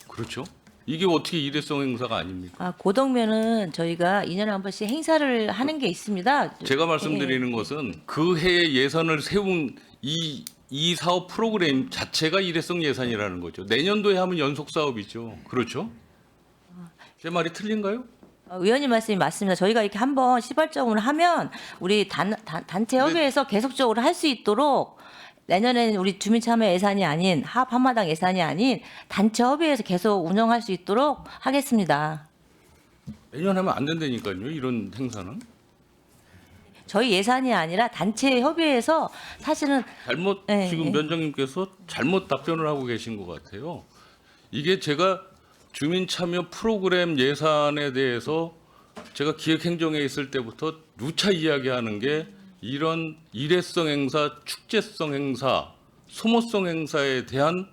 Speaker 8: 그렇죠. 이게 어떻게 일회성 행사가 아닙니까?
Speaker 11: 고덕면은 저희가 2년에 한 번씩 행사를 하는 게 있습니다.
Speaker 8: 제가 말씀드리는 것은 그 해에 예산을 세운 이 사업 프로그램 자체가 일회성 예산이라는 거죠. 내년도에 하면 연속 사업이죠. 그렇죠? 제 말이 틀린가요?
Speaker 11: 의원님 말씀이 맞습니다. 저희가 이렇게 한번 시발적으로 하면 우리 단체 협의회에서 계속적으로 할 수 있도록 내년에는 우리 주민참여 예산이 아닌 하합 한마당 예산이 아닌 단체 협의회에서 계속 운영할 수 있도록 하겠습니다.
Speaker 8: 내년 하면 안 된다니까요. 이런 행사는.
Speaker 11: 저희 예산이 아니라 단체 협의회에서 사실은
Speaker 8: 잘못
Speaker 11: 네,
Speaker 8: 지금
Speaker 11: 네.
Speaker 8: 면장님께서 잘못 답변을 하고 계신 것 같아요. 이게 제가 주민참여 프로그램 예산에 대해서 제가 기획행정에 있을 때부터 누차 이야기하는 게 이런 일회성 행사, 축제성 행사, 소모성 행사에 대한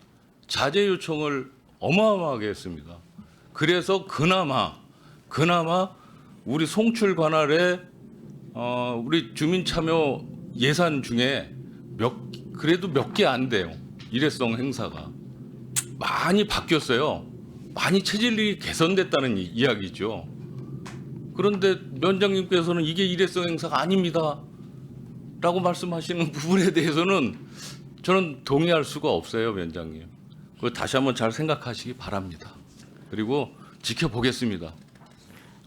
Speaker 8: 자제 요청을 어마어마하게 했습니다. 그래서 그나마 우리 송출 관할에 우리 주민참여 예산 중에 그래도 몇 개 안 돼요. 일회성 행사가 많이 바뀌었어요. 많이 체질이 개선됐다는 이야기죠. 그런데 면장님께서는 이게 일회성 행사가 아닙니다 라고 말씀하시는 부분에 대해서는 저는 동의할 수가 없어요, 면장님. 그거 다시 한번 잘 생각하시기 바랍니다. 그리고 지켜보겠습니다.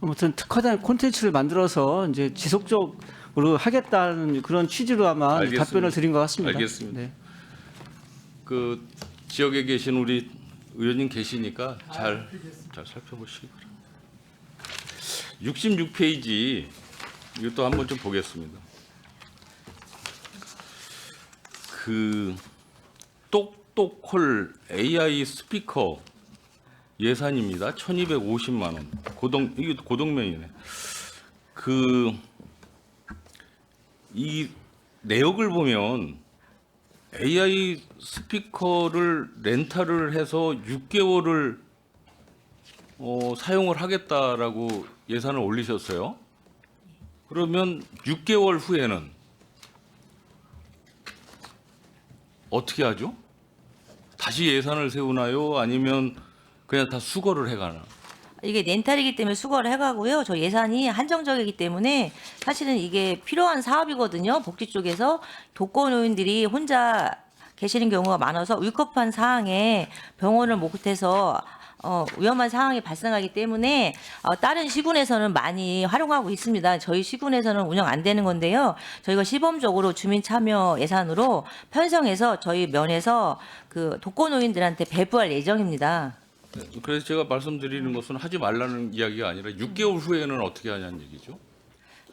Speaker 2: 아무튼 특화된 콘텐츠를 만들어서 이제 지속적으로 하겠다는 그런 취지로 아마
Speaker 8: 알겠습니다.
Speaker 2: 답변을 드린 것 같습니다.
Speaker 8: 알겠습니다.
Speaker 2: 네.
Speaker 8: 그 지역에 계신 우리 의원님 계시니까 잘 살펴보시기 바랍니다. 66페이지 이것도 한번 좀 보겠습니다. 그 똑똑콜 AI 스피커 예산입니다. 1,250만 원. 이게 고동면이네. 이 내역을 보면 AI 스피커를 렌탈을 해서 6개월을 사용을 하겠다라고 예산을 올리셨어요. 그러면 6개월 후에는 어떻게 하죠? 다시 예산을 세우나요? 아니면 그냥 다 수거를 해가나?
Speaker 11: 이게 렌탈이기 때문에 수거를 해가고요. 저 예산이 한정적이기 때문에 사실은 이게 필요한 사업이거든요. 복지 쪽에서 독거노인들이 혼자 계시는 경우가 많아서 위급한 상황에 병원을 못해서 위험한 상황이 발생하기 때문에 다른 시군에서는 많이 활용하고 있습니다. 저희 시군에서는 운영 안 되는 건데요. 저희가 시범적으로 주민 참여 예산으로 편성해서 저희 면에서 그 독거노인들한테 배부할 예정입니다.
Speaker 8: 그래서 제가 말씀드리는 것은 하지 말라는 이야기가 아니라 6개월 후에는 어떻게 하냐는 얘기죠.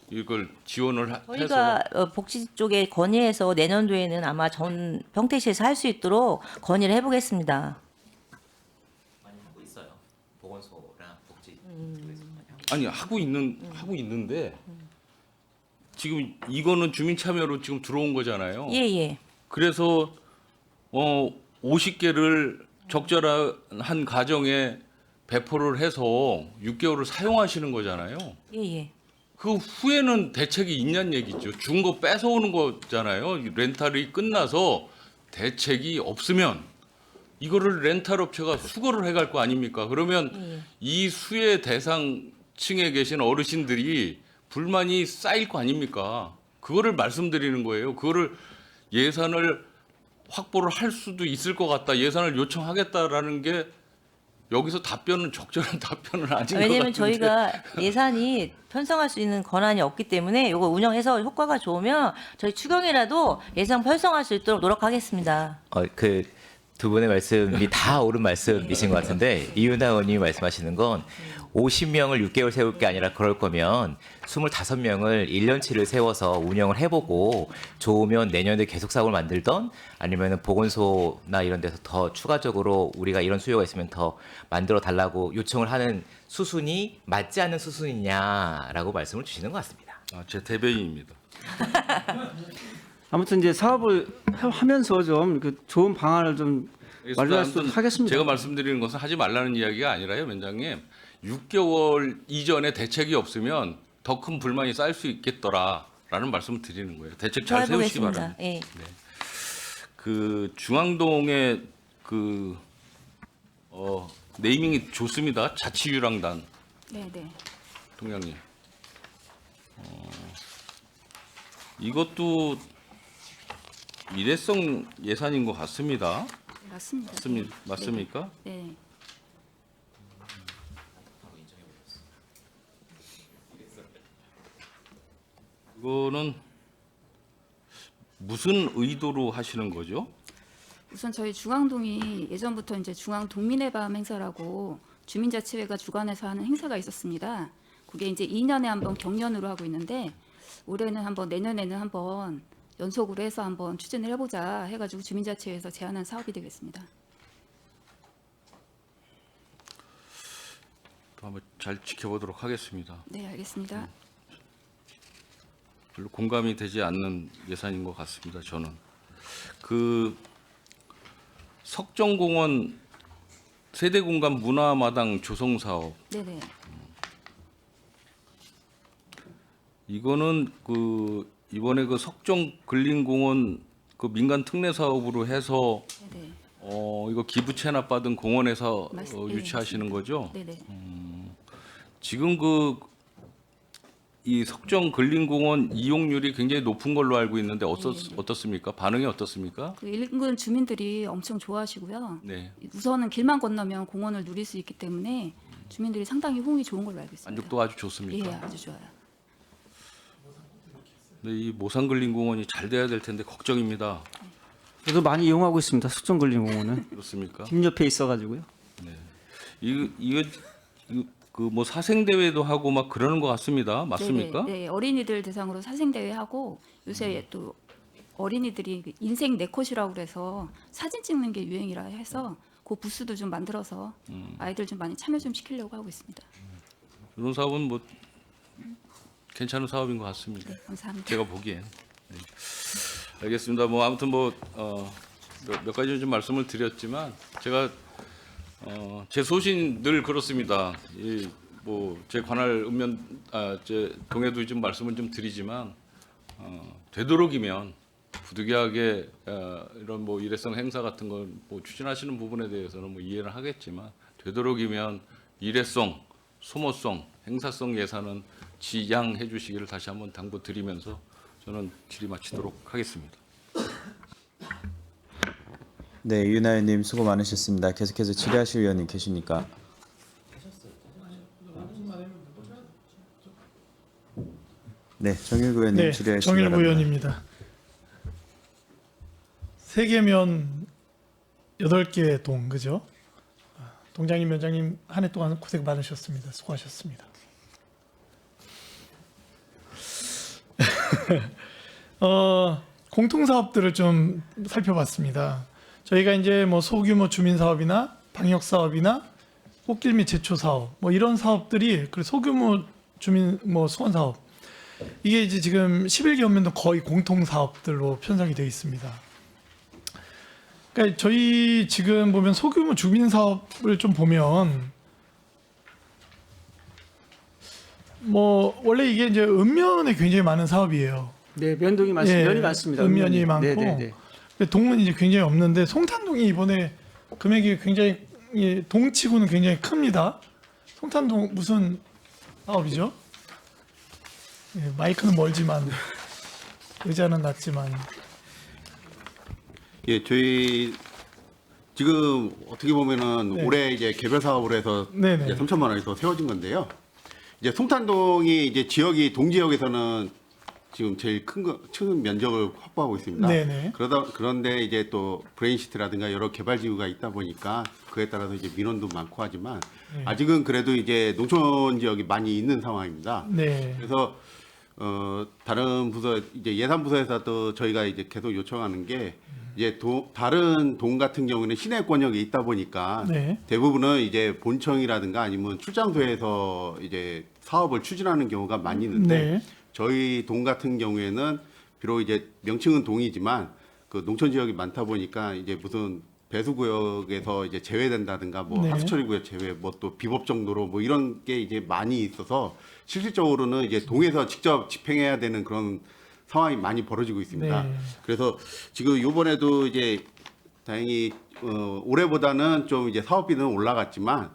Speaker 8: 이걸 지원을 해서
Speaker 11: 저희가 복지 쪽에 건의해서 내년도에는 아마 전 평택시에서 할 수 있도록 건의를 해보겠습니다.
Speaker 1: 많이 하고 있어요. 보건소랑 복지.
Speaker 8: 아니 하고 있는데 지금 이거는 주민 참여로 지금 들어온 거잖아요.
Speaker 11: 예.
Speaker 8: 그래서 50개를 적절한 가정에 배포를 해서 6개월을 사용하시는 거잖아요.
Speaker 11: 예.
Speaker 8: 그 후에는 대책이 있냐는 얘기죠. 준 거 뺏어오는 거잖아요. 렌탈이 끝나서 대책이 없으면 이거를 렌탈 업체가 수거를 해갈 거 아닙니까? 그러면 이 수혜 대상층에 계신 어르신들이 불만이 쌓일 거 아닙니까? 그거를 말씀드리는 거예요. 그거를 예산을 확보를 할 수도 있을 것 같다. 예산을 요청하겠다라는 게 여기서 적절한 답변은 아닌 것 같은데.
Speaker 11: 왜냐하면 저희가 예산이 편성할 수 있는 권한이 없기 때문에 이거 운영해서 효과가 좋으면 저희 추경이라도 예산 편성할 수 있도록 노력하겠습니다.
Speaker 12: 그 두 분의 말씀이 다 옳은 말씀이신 것 같은데 이윤아 의원님이 말씀하시는 건 50명을 6개월 세울 게 아니라 그럴 거면 25명을 1년치를 세워서 운영을 해보고 좋으면 내년에 계속 사업을 만들던 아니면 보건소나 이런 데서 더 추가적으로 우리가 이런 수요가 있으면 더 만들어 달라고 요청을 하는 수순이 맞지 않는 수순이냐라고 말씀을 주시는 것 같습니다.
Speaker 8: 제 대변인입니다.
Speaker 2: 아무튼 이제 사업을 하면서 좀 그 좋은 방안을 좀 마련할 수 있도록 하겠습니다.
Speaker 8: 제가 말씀드리는 것은 하지 말라는 이야기가 아니라요, 위원장님. 6개월 이전에 대책이 없으면 더 큰 불만이 쌓일 수 있겠더라라는 말씀을 드리는 거예요. 대책 잘 세우시기 바랍니다.
Speaker 11: 예.
Speaker 8: 그 중앙동의 그 네이밍이 좋습니다. 자치유랑단.
Speaker 6: 네.
Speaker 8: 동양님. 이것도 일회성 예산인 것 같습니다.
Speaker 6: 맞습니다.
Speaker 8: 맞습니까?
Speaker 6: 네.
Speaker 8: 이거는 무슨 의도로 하시는 거죠?
Speaker 6: 우선 저희 중앙동이 예전부터 이제 중앙 동민의 밤 행사라고 주민자치회가 주관해서 하는 행사가 있었습니다. 그게 이제 2년에 한번 경년으로 하고 있는데 올해는 한번 내년에는 한번 연속으로 해서 한번 추진을 해보자 해가지고 주민자치회에서 제안한 사업이 되겠습니다.
Speaker 8: 또 한번 잘 지켜보도록 하겠습니다.
Speaker 6: 네, 알겠습니다.
Speaker 8: 별로 공감이 되지 않는 예산인 것 같습니다. 저는 그 석정공원 세대공간 문화마당 조성 사업
Speaker 6: 네네.
Speaker 8: 이거는 그 이번에 그 석정 근린공원 그 민간 특례 사업으로 해서
Speaker 6: 네네.
Speaker 8: 이거 기부 체납 받은 공원에서
Speaker 6: 네,
Speaker 8: 유치하시는
Speaker 6: 맞습니다.
Speaker 8: 거죠?
Speaker 6: 네네.
Speaker 8: 지금 이 석정 근린공원 이용률이 굉장히 높은 걸로 알고 있는데 어떻습니까? 반응이 어떻습니까?
Speaker 6: 그 인근 주민들이 엄청 좋아하시고요.
Speaker 8: 네,
Speaker 6: 우선은 길만 건너면 공원을 누릴 수 있기 때문에 주민들이 상당히 호응이 좋은 걸로 알고 있습니다.
Speaker 8: 만족도 아주 좋습니까?
Speaker 6: 예, 아주 좋아요.
Speaker 8: 근데 이 모산 근린공원이 잘 돼야 될 텐데 걱정입니다.
Speaker 2: 저도 많이 이용하고 있습니다. 숙정근린공원은
Speaker 8: 그렇습니까?
Speaker 2: 집 옆에 있어가지고요.
Speaker 8: 이거 그 뭐 사생 대회도 하고 막 그러는 것 같습니다. 맞습니까?
Speaker 6: 네, 어린이들 대상으로 사생대회 하고 요새 또 어린이들이 그 인생 네컷이라고 그래서 사진 찍는 게 유행이라 해서 그 부스도 좀 만들어서 아이들 좀 많이 참여 좀 시키려고 하고 있습니다.
Speaker 8: 이런 사업은 뭐 괜찮은 사업인 것 같습니다.
Speaker 6: 네, 감사합니다.
Speaker 8: 제가 보기엔. 네. 알겠습니다. 뭐 아무튼 뭐 몇 가지 좀 말씀을 드렸지만 제가 제 소신 늘 그렇습니다. 제 관할 제 동에도 좀 말씀을 좀 드리지만 되도록이면 부득이하게 이런 일회성 행사 같은 걸 추진하시는 부분에 대해서는 이해를 하겠지만 되도록이면 일회성, 소모성, 행사성 예산은 지양해 주시기를 다시 한번 당부드리면서 저는 질의 마치도록 하겠습니다.
Speaker 1: 네, 이윤하 의원님 수고 많으셨습니다. 계속해서 질의하실 의원님 계십니까? 네, 정일구 의원님
Speaker 13: 네,
Speaker 1: 질의하시기
Speaker 13: 정일구
Speaker 1: 바랍니다.
Speaker 13: 의원입니다. 세계면 8개 동, 그죠? 동장님, 위원장님 한 해 동안 고생 많으셨습니다. 수고하셨습니다. 공통사업들을 좀 살펴봤습니다. 저희가 이제 소규모 주민사업이나 방역사업이나 꽃길 및 제초사업 이런 사업들이 그리고 소규모 주민 수건사업 이게 이제 지금 11개 연면도 거의 공통사업들로 편성이 되어 있습니다. 그러니까 저희 지금 보면 소규모 주민사업을 좀 보면 원래 이게 이제 읍면에 굉장히 많은 사업이에요.
Speaker 2: 네, 면이 많습니다.
Speaker 13: 읍면이 많고
Speaker 2: 네.
Speaker 13: 동은 이제 굉장히 없는데 송탄동이 이번에 금액이 굉장히 동치고는 굉장히 큽니다. 송탄동 무슨 사업이죠? 마이크는 멀지만 의자는 낮지만.
Speaker 9: 예, 저희 지금 어떻게 보면은
Speaker 13: 네.
Speaker 9: 올해 이제 개별 사업으로 해서
Speaker 13: 네네.
Speaker 9: 이제 3천만 원이 더 세워진 건데요. 이제 송탄동이 이제 지역이 동지역에서는 지금 제일 큰 면적을 확보하고 있습니다.
Speaker 13: 네네.
Speaker 9: 그런데 이제 또 브레인시티라든가 여러 개발 지구가 있다 보니까 그에 따라서 이제 민원도 많고 하지만
Speaker 13: 네.
Speaker 9: 아직은 그래도 이제 농촌 지역이 많이 있는 상황입니다.
Speaker 13: 네.
Speaker 9: 그래서 다른 부서 이제 예산 부서에서 또 저희가 이제 계속 요청하는 게 이제 다른 동 같은 경우는 시내 권역에 있다 보니까
Speaker 13: 네.
Speaker 9: 대부분은 이제 본청이라든가 아니면 출장소에서 이제 사업을 추진하는 경우가 많이 있는데
Speaker 13: 네.
Speaker 9: 저희 동 같은 경우에는 비록 이제 명칭은 동이지만 그 농촌 지역이 많다 보니까 이제 무슨 배수구역에서 이제 제외된다든가
Speaker 13: 네.
Speaker 9: 하수처리구역 제외 또 비법 정도로 이런 게 이제 많이 있어서 실질적으로는 이제 동에서 직접 집행해야 되는 그런 상황이 많이 벌어지고 있습니다.
Speaker 13: 네.
Speaker 9: 그래서 지금 이번에도 이제 다행히 올해보다는 좀 이제 사업비는 올라갔지만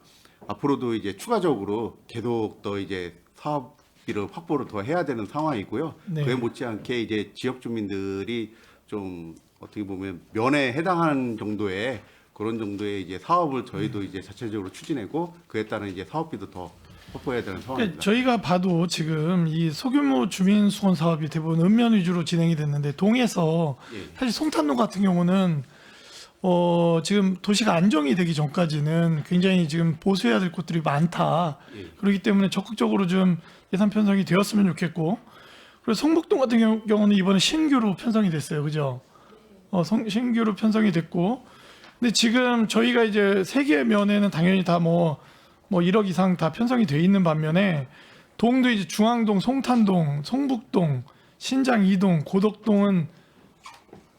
Speaker 9: 앞으로도 이제 추가적으로 계속 더 이제 사업비를 확보를 더 해야 되는 상황이고요.
Speaker 13: 네.
Speaker 9: 그에 못지않게 이제 지역 주민들이 좀 어떻게 보면 면에 해당하는 정도의 그런 정도의 이제 사업을 저희도 이제 자체적으로 추진하고 그에 따른 이제 사업비도 더 확보해야 되는 상황입니다.
Speaker 13: 저희가 봐도 지금 이 소규모 주민 수건 사업이 대부분 읍면 위주로 진행이 됐는데 동에서
Speaker 9: 예.
Speaker 13: 사실 송탄동 같은 경우는 지금 도시가 안정이 되기 전까지는 굉장히 지금 보수해야 될 곳들이 많다.
Speaker 9: 예.
Speaker 13: 그렇기 때문에 적극적으로 좀 예산 편성이 되었으면 좋겠고 그리고 성북동 같은 경우는 이번에 신규로 편성이 됐어요. 그죠? 신규로 편성이 됐고 근데 지금 저희가 이제 3개 면에는 당연히 다 1억 이상 다 편성이 돼 있는 반면에 동도 이제 중앙동, 송탄동, 성북동, 신장 2동, 고덕동은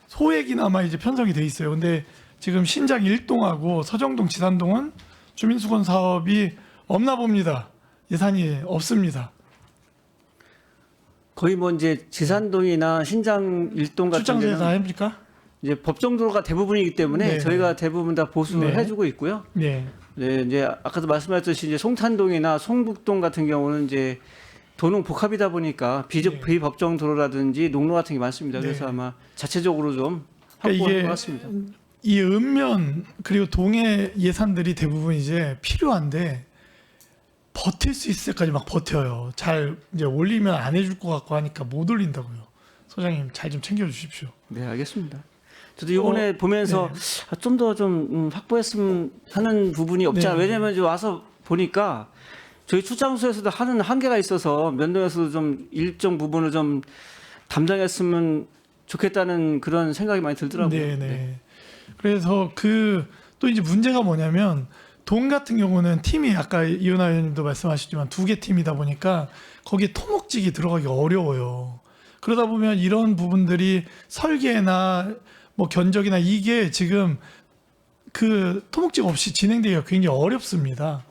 Speaker 13: 소액이나마 이제 편성이 돼 있어요. 근데 지금 신장 1동하고 서정동, 지산동은 주민수건 사업이 없나 봅니다. 예산이 없습니다.
Speaker 2: 거의 이제 지산동이나 신장 일동 같은
Speaker 13: 출장소에 다
Speaker 2: 데는
Speaker 13: 합니까?
Speaker 2: 이제 법정도로가 대부분이기 때문에
Speaker 13: 네.
Speaker 2: 저희가 대부분 다 보수를
Speaker 13: 네.
Speaker 2: 해주고 있고요.
Speaker 13: 네.
Speaker 2: 네, 이제 아까도 말씀하셨듯이 이제 송탄동이나 송북동 같은 경우는 이제 도농 복합이다 보니까
Speaker 13: 네.
Speaker 2: 비법정 도로라든지 농로 같은 게 많습니다. 그래서
Speaker 13: 네.
Speaker 2: 아마 자체적으로 좀
Speaker 13: 그러니까
Speaker 2: 확보할
Speaker 13: 이게
Speaker 2: 것 같습니다.
Speaker 13: 이 읍면 그리고 동의 예산들이 대부분 이제 필요한데 버틸 수 있을 때까지 막 버텨요. 잘 이제 올리면 안 해줄 것 같고 하니까 못 올린다고요. 소장님 잘 좀 챙겨주십시오.
Speaker 2: 네, 알겠습니다. 저도 이번에 보면서 좀 더 좀 확보했으면 하는 부분이 없지 않아요.
Speaker 13: 네.
Speaker 2: 왜냐하면 이제 와서 보니까 저희 출장소에서도 하는 한계가 있어서 면동에서도 좀 일정 부분을 좀 담당했으면 좋겠다는 그런 생각이 많이 들더라고요.
Speaker 13: 네네. 그래서 또 이제 문제가 뭐냐면 동 같은 경우는 팀이 아까 이은하 의원님도 말씀하셨지만 2개 팀이다 보니까 거기에 토목직이 들어가기 어려워요. 그러다 보면 이런 부분들이 설계나 견적이나 이게 지금 그 토목직 없이 진행되기가 굉장히 어렵습니다.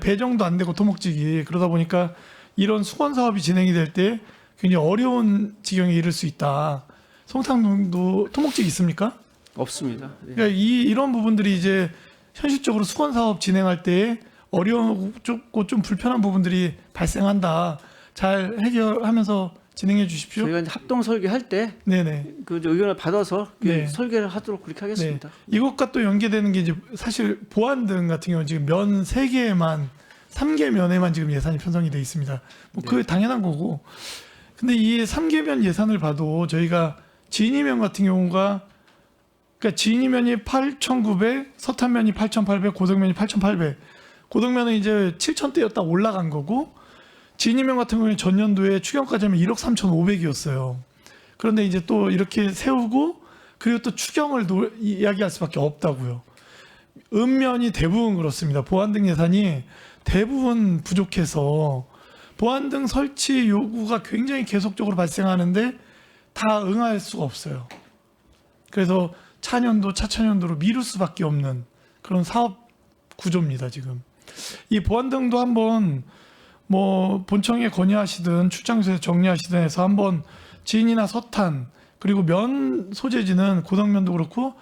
Speaker 13: 배정도 안 되고 토목직이 그러다 보니까 이런 수건 사업이 진행이 될 때 굉장히 어려운 지경에 이를 수 있다. 송탄동도 토목직 있습니까?
Speaker 2: 없습니다. 예.
Speaker 13: 그러니까 이런 부분들이 이제 현실적으로 수건 사업 진행할 때 어려웠고 좀 불편한 부분들이 발생한다. 잘 해결하면서 진행해 주십시오.
Speaker 2: 저희가 이제 합동 설계할 때
Speaker 13: 네네.
Speaker 2: 그 의견을 받아서 그
Speaker 13: 네.
Speaker 2: 설계를 하도록 그렇게 하겠습니다.
Speaker 13: 네. 이것과 또 연계되는 게 이제 사실 보안등 같은 경우는 지금 면 3개에만 3개 면에만 지금 예산이 편성이 돼 있습니다. 뭐 그게 당연한 거고. 근데 이 3개 면 예산을 봐도 저희가 진이면 같은 경우가 그러니까 진이면이 8,900, 서탄면이 8,800, 고덕면이 8,800. 고덕면은 이제 7,000대였다 올라간 거고 진이면 같은 경우는 전년도에 추경까지 하면 1억 3,500이었어요. 그런데 이제 또 이렇게 세우고 그리고 또 추경을 이야기할 수밖에 없다고요. 읍면이 대부분 그렇습니다. 보안등 예산이 대부분 부족해서 보안등 설치 요구가 굉장히 계속적으로 발생하는데 다 응할 수가 없어요. 그래서 차년도 차차년도로 미룰 수밖에 없는 그런 사업 구조입니다. 지금 이 보안등도 한번 뭐 본청에 건의하시든 출장소에서 정리하시든 해서 한번 진이나 서탄 그리고 면 소재지는 고덕면도 그렇고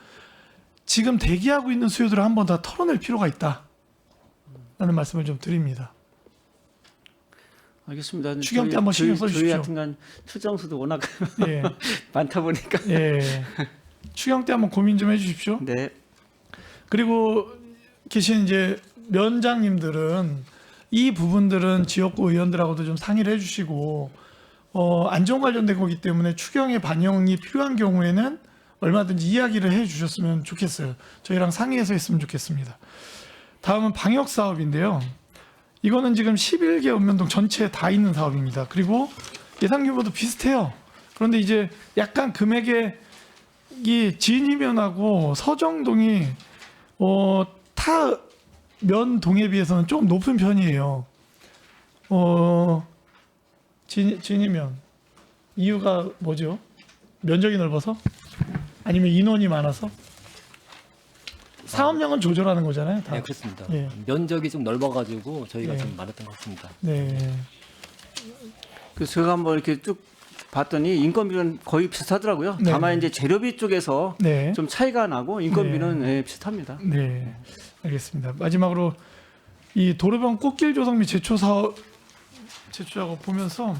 Speaker 13: 지금 대기하고 있는 수요들을 한번 다 털어낼 필요가 있다라는 말씀을 좀 드립니다.
Speaker 2: 알겠습니다.
Speaker 13: 추경 때 한번 신경 써주십시오.
Speaker 2: 저희 하여튼간 출장소도 워낙
Speaker 13: 예.
Speaker 2: 많다 보니까.
Speaker 13: 예. 추경 때 한번 고민 좀 해주십시오.
Speaker 2: 네.
Speaker 13: 그리고 계신 이제 면장님들은 이 부분들은 지역구 의원들하고도 좀 상의를 해주시고 안전 관련된 거기 때문에 추경의 반영이 필요한 경우에는 얼마든지 이야기를 해주셨으면 좋겠어요. 저희랑 상의해서 했으면 좋겠습니다. 다음은 방역 사업인데요. 이거는 지금 11개 읍면동 전체에 다 있는 사업입니다. 그리고 예산 규모도 비슷해요. 그런데 이제 약간 금액의 이 진이면하고 서정동이 타 면동에 비해서는 좀 높은 편이에요. 진이면 이유가 뭐죠? 면적이 넓어서? 아니면 인원이 많아서? 사업량은 조절하는 거잖아요. 다.
Speaker 4: 네, 그렇습니다.
Speaker 13: 예.
Speaker 4: 면적이 좀 넓어가지고 저희가
Speaker 13: 예.
Speaker 4: 좀 많았던 것 같습니다.
Speaker 13: 네.
Speaker 2: 그래서 제가 한번 이렇게 쭉 봤더니 인건비는 거의 비슷하더라고요.
Speaker 13: 네.
Speaker 2: 다만 이제 재료비 쪽에서
Speaker 13: 네.
Speaker 2: 좀 차이가 나고 인건비는 예, 비슷합니다.
Speaker 13: 네, 알겠습니다. 마지막으로 이 도로변 꽃길 조성 및 제초 사업 제초작업 보면서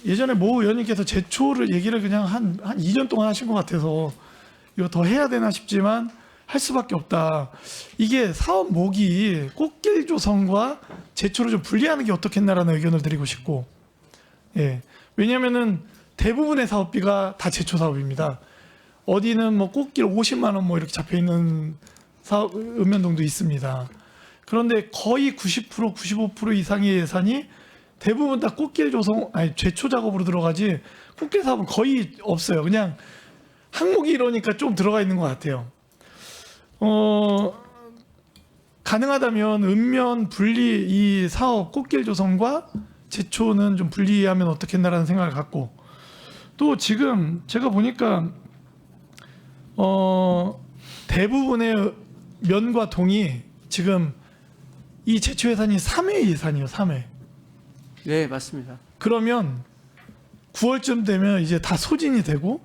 Speaker 13: 예전에 모 의원님께서 제초를 얘기를 그냥 한 2년 동안 하신 것 같아서 이거 더 해야 되나 싶지만 할 수밖에 없다. 이게 사업 목이 꽃길 조성과 제초를 좀 분리하는 게 어떻겠나라는 의견을 드리고 싶고, 예, 왜냐하면은 대부분의 사업비가 다 제초 사업입니다. 어디는 뭐 꽃길 50만 원 뭐 이렇게 잡혀 있는 사업 읍면동도 있습니다. 그런데 거의 90% 95% 이상의 예산이 대부분 다 꽃길 조성 아니 제초 작업으로 들어가지 꽃길 사업은 거의 없어요. 그냥 항목이 이러니까 좀 들어가 있는 것 같아요. 가능하다면 읍면 분리 이 사업 꽃길 조성과 제초는 좀 분리하면 어떻겠나라는 생각을 갖고, 또 지금 제가 보니까 대부분의 면과 동이 지금 이 제초 예산이 3회 예산이에요. 3회.
Speaker 2: 네, 맞습니다.
Speaker 13: 그러면 9월쯤 되면 이제 다 소진이 되고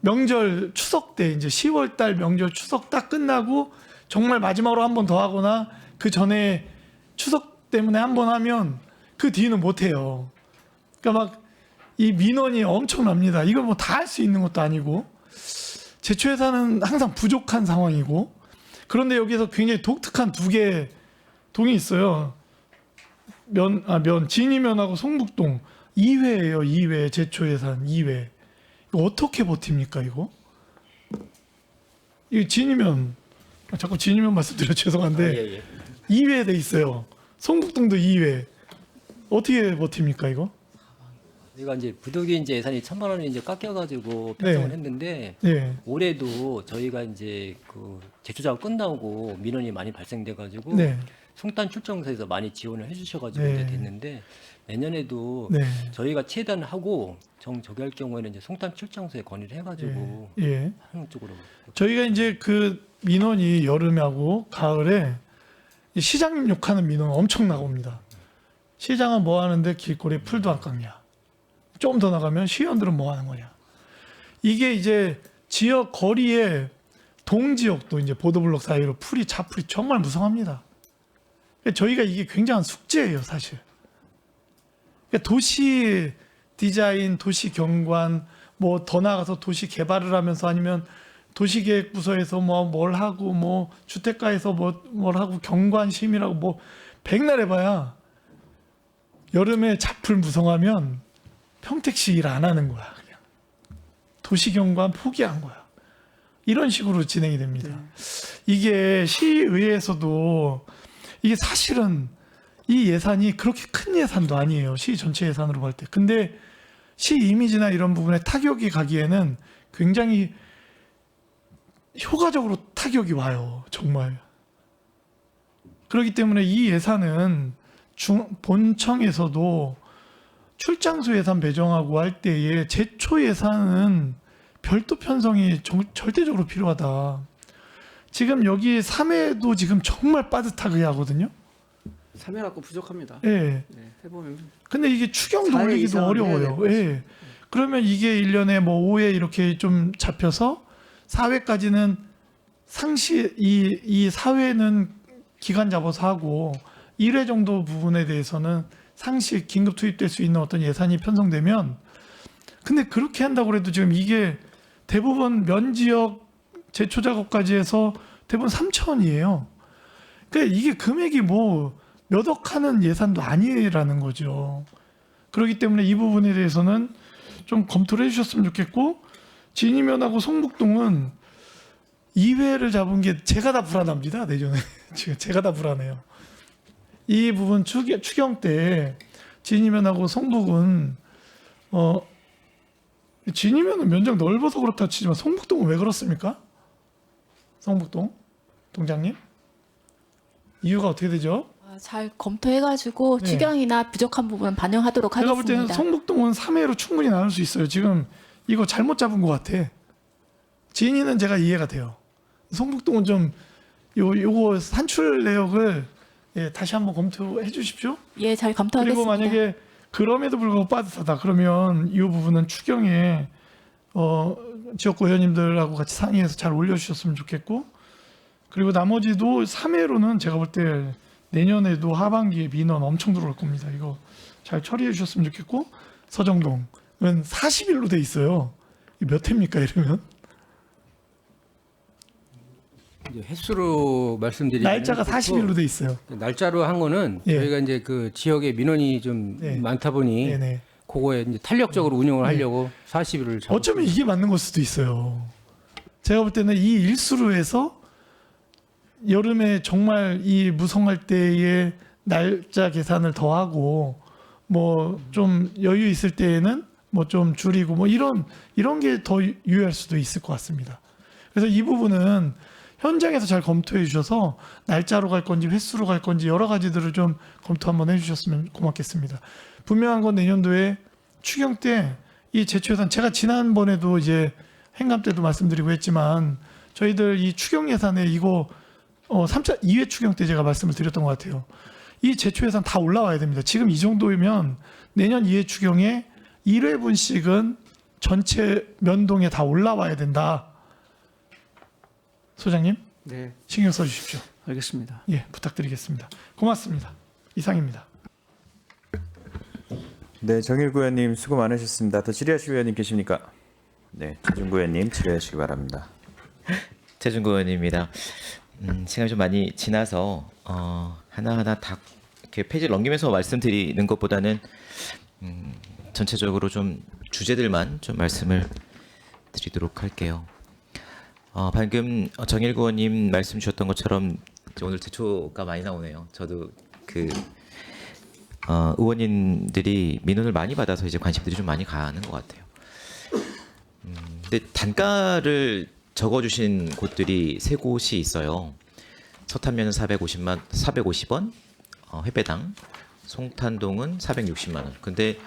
Speaker 13: 명절 추석 때 이제 10월 달 명절 추석 딱 끝나고 정말 마지막으로 한 번 더 하거나 그 전에 추석 때문에 한 번 하면 그 뒤는 못 해요. 그러니까 막 이 민원이 엄청납니다. 이걸 뭐 다 할 수 있는 것도 아니고 제초 예산은 항상 부족한 상황이고, 그런데 여기서 굉장히 독특한 두 개 동이 있어요. 진이면하고 송북동 2회예요. 2회 제초 예산 2회. 이거 어떻게 버팁니까 이거? 이거 진이면 자꾸 진이면 말씀드려 죄송한데 2회 돼 있어요. 송북동도 2회. 어떻게 버팁니까 이거?
Speaker 4: 저희가 이제 부득이 이제 예산이 1,000만 원이 이제 깎여가지고 편성을
Speaker 13: 네.
Speaker 4: 했는데
Speaker 13: 네.
Speaker 4: 올해도 저희가 이제 그 제초 작업 끝나고 민원이 많이 발생돼가지고
Speaker 13: 네.
Speaker 4: 송탄 출정소에서 많이 지원을 해주셔가지고
Speaker 13: 네.
Speaker 4: 이제 됐는데 내년에도
Speaker 13: 네.
Speaker 4: 저희가 최대한 하고 정저기할 경우에는 이제 송탄 출장소에 건의를 해가지고
Speaker 13: 예.
Speaker 4: 하는 쪽으로.
Speaker 13: 저희가 이제 그 민원이 여름하고 가을에 이 시장님 욕하는 민원 엄청 나옵니다. 시장은 뭐 하는데 길거리에 풀도 안 깎냐. 좀 더 나가면 시의원들은 뭐 하는 거냐. 이게 이제 지역 거리에 동지역도 이제 보도블록 사이로 자풀이 정말 무성합니다. 저희가 이게 굉장한 숙제예요, 사실. 도시 디자인, 도시 경관, 뭐 더 나아가서 도시 개발을 하면서 아니면 도시계획부서에서 뭐 뭘 하고 뭐 주택가에서 뭘 하고 경관 심의라고 뭐 백날 해봐야 여름에 자풀 무성하면 평택시 일 안 하는 거야. 그냥 도시경관 포기한 거야. 이런 식으로 진행이 됩니다. 이게 시의회에서도 이게 사실은 이 예산이 그렇게 큰 예산도 아니에요. 시 전체 예산으로 볼 때. 근데 시 이미지나 이런 부분에 타격이 가기에는 굉장히 효과적으로 타격이 와요. 정말. 그렇기 때문에 이 예산은 본청에서도 출장소 예산 배정하고 할 때에 제초 예산은 별도 편성이 절대적으로 필요하다. 지금 여기 3회도 지금 정말 빠듯하게 하거든요.
Speaker 2: 3회 갖고 부족합니다.
Speaker 13: 예.
Speaker 2: 네, 해보면.
Speaker 13: 근데 이게 추경
Speaker 2: 4회
Speaker 13: 돌리기도
Speaker 2: 이상은
Speaker 13: 어려워요.
Speaker 2: 해야 될
Speaker 13: 예. 그러면 이게 1년에 뭐 5회 이렇게 좀 잡혀서 4회까지는 상시 이 4회는 기간 잡아서 하고 1회 정도 부분에 대해서는 상시 긴급 투입될 수 있는 어떤 예산이 편성되면 근데 그렇게 한다고 해도 지금 이게 대부분 면지역 제초 작업까지 해서 대부분 3천이에요. 그러니까 이게 금액이 뭐 몇 억 하는 예산도 아니라는 거죠. 그렇기 때문에 이 부분에 대해서는 좀 검토를 해주셨으면 좋겠고 진이면하고 성북동은 2회를 잡은 게 제가 다 불안합니다. 내년에 지금 제가 다 불안해요. 이 부분 추경 때 진이면하고 성북은 진이면은 면적 넓어서 그렇다 치지만 성북동은 왜 그렇습니까? 성북동 동장님 이유가 어떻게 되죠?
Speaker 6: 잘 검토해가지고
Speaker 13: 네.
Speaker 6: 추경이나 부족한 부분은 반영하도록
Speaker 13: 제가 볼 때는
Speaker 6: 하겠습니다.
Speaker 13: 성북동은 3회로 충분히 나눌 수 있어요. 지금 이거 잘못 잡은 것 같아. 진이는 제가 이해가 돼요. 성북동은 좀 요거 산출 내역을 다시 한번 검토해 주십시오.
Speaker 6: 예, 잘
Speaker 13: 그리고
Speaker 6: 검토하겠습니다.
Speaker 13: 만약에 그럼에도 불구하고 빠듯하다 그러면 이 부분은 추경에 지역구 의원님들하고 같이 상의해서 잘 올려주셨으면 좋겠고 그리고 나머지도 3회로는 제가 볼 때 내년에도 하반기에 민원 엄청 들어올 겁니다. 이거 잘 처리해 주셨으면 좋겠고 서정동은 40일로 돼 있어요. 몇 회입니까 이러면?
Speaker 14: 이제 횟수로 말씀드리면
Speaker 13: 날짜가 40일로 돼 있어요.
Speaker 14: 날짜로 한 거는
Speaker 13: 예.
Speaker 14: 저희가 이제 그 지역에 민원이 좀
Speaker 13: 네.
Speaker 14: 많다 보니
Speaker 13: 네네.
Speaker 14: 그거에 이제 탄력적으로 운영을 하려고 40일을 잡았습니다.
Speaker 13: 어쩌면 이게 맞는 걸 수도 있어요. 제가 볼 때는 이 일수로 해서 여름에 정말 이 무성할 때의 날짜 계산을 더하고 뭐 좀 여유 있을 때에는 뭐 좀 줄이고 뭐 이런 게 더 유효할 수도 있을 것 같습니다. 그래서 이 부분은 현장에서 잘 검토해 주셔서 날짜로 갈 건지 횟수로 갈 건지 여러 가지들을 좀 검토 한번 해주셨으면 고맙겠습니다. 분명한 건 내년도에 추경 때 이 제초 예산 제가 지난번에도 이제 행감 때도 말씀드리고 했지만 저희들 이 추경 예산에 이거 3차 2회 추경 때 제가 말씀을 드렸던 것 같아요. 이 제초 예산 다 올라와야 됩니다. 지금 이 정도면 내년 2회 추경에 1회분씩은 전체 면동에 다 올라와야 된다. 소장님,
Speaker 2: 네,
Speaker 13: 신경 써주십시오.
Speaker 2: 알겠습니다.
Speaker 13: 예, 부탁드리겠습니다. 고맙습니다. 이상입니다.
Speaker 1: 네, 정일구 의원님 수고 많으셨습니다. 더 질의하실 의원님 계십니까? 네, 최준구 의원님 질의하시기 바랍니다.
Speaker 12: 최준구 의원입니다. 시간이 좀 많이 지나서 하나하나 다 이렇게 페이지를 넘기면서 말씀드리는 것보다는 전체적으로 좀 주제들만 좀 말씀을 드리도록 할게요. 방금 정일구 의원님 말씀 주셨던 것처럼 오늘 제초가 많이 나오네요. 저도 의원님들이 민원을 많이 받아서 이제 관심들이 좀 많이 가는 것 같아요. 근데 단가를 적어주신 곳들이 세 곳이 있어요. 서탄면은 450원 회배당, 송탄동은 460만 원. 근데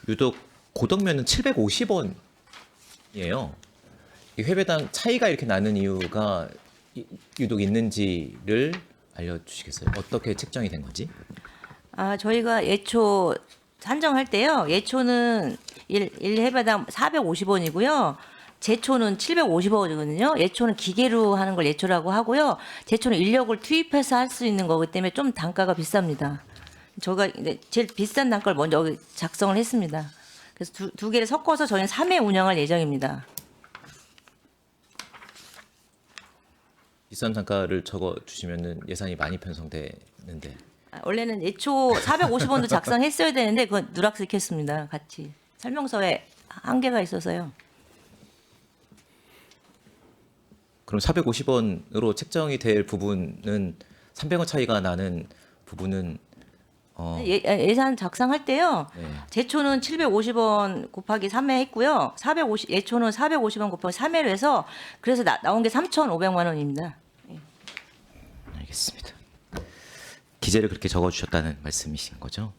Speaker 12: 유독 고덕면은 750원이에요. 이 회배당 차이가 이렇게 나는 이유가 유독 있는지를 알려주시겠어요? 어떻게 책정이 된 건지?
Speaker 11: 저희가 예초 산정할 때요. 예초는 1회배당 450원이고요. 제초는 750원이거든요. 예초는 기계로 하는 걸 예초라고 하고요. 제초는 인력을 투입해서 할 수 있는 거기 때문에 좀 단가가 비쌉니다. 저가 제일 비싼 단가를 먼저 작성을 했습니다. 그래서 두 개를 섞어서 저희는 3회 운영할 예정입니다.
Speaker 12: 비싼 단가를 적어 주시면은 예산이 많이 편성되는데.
Speaker 11: 원래는 예초 450원도 작성했어야 되는데 그건 누락시켰습니다. 같이 설명서에 한계가 있어서요.
Speaker 12: 그럼 450원으로 책정이 될 부분은 300원 차이가 나는 부분은
Speaker 11: 예산 작성할 때요.
Speaker 12: 네.
Speaker 11: 제초는 750원 곱하기 3회 했고요. 예초는 450원 곱하기 3회로 해서 그래서 나온 게 3,500만 원입니다.
Speaker 12: 알겠습니다. 기재를 그렇게 적어주셨다는 말씀이신 거죠?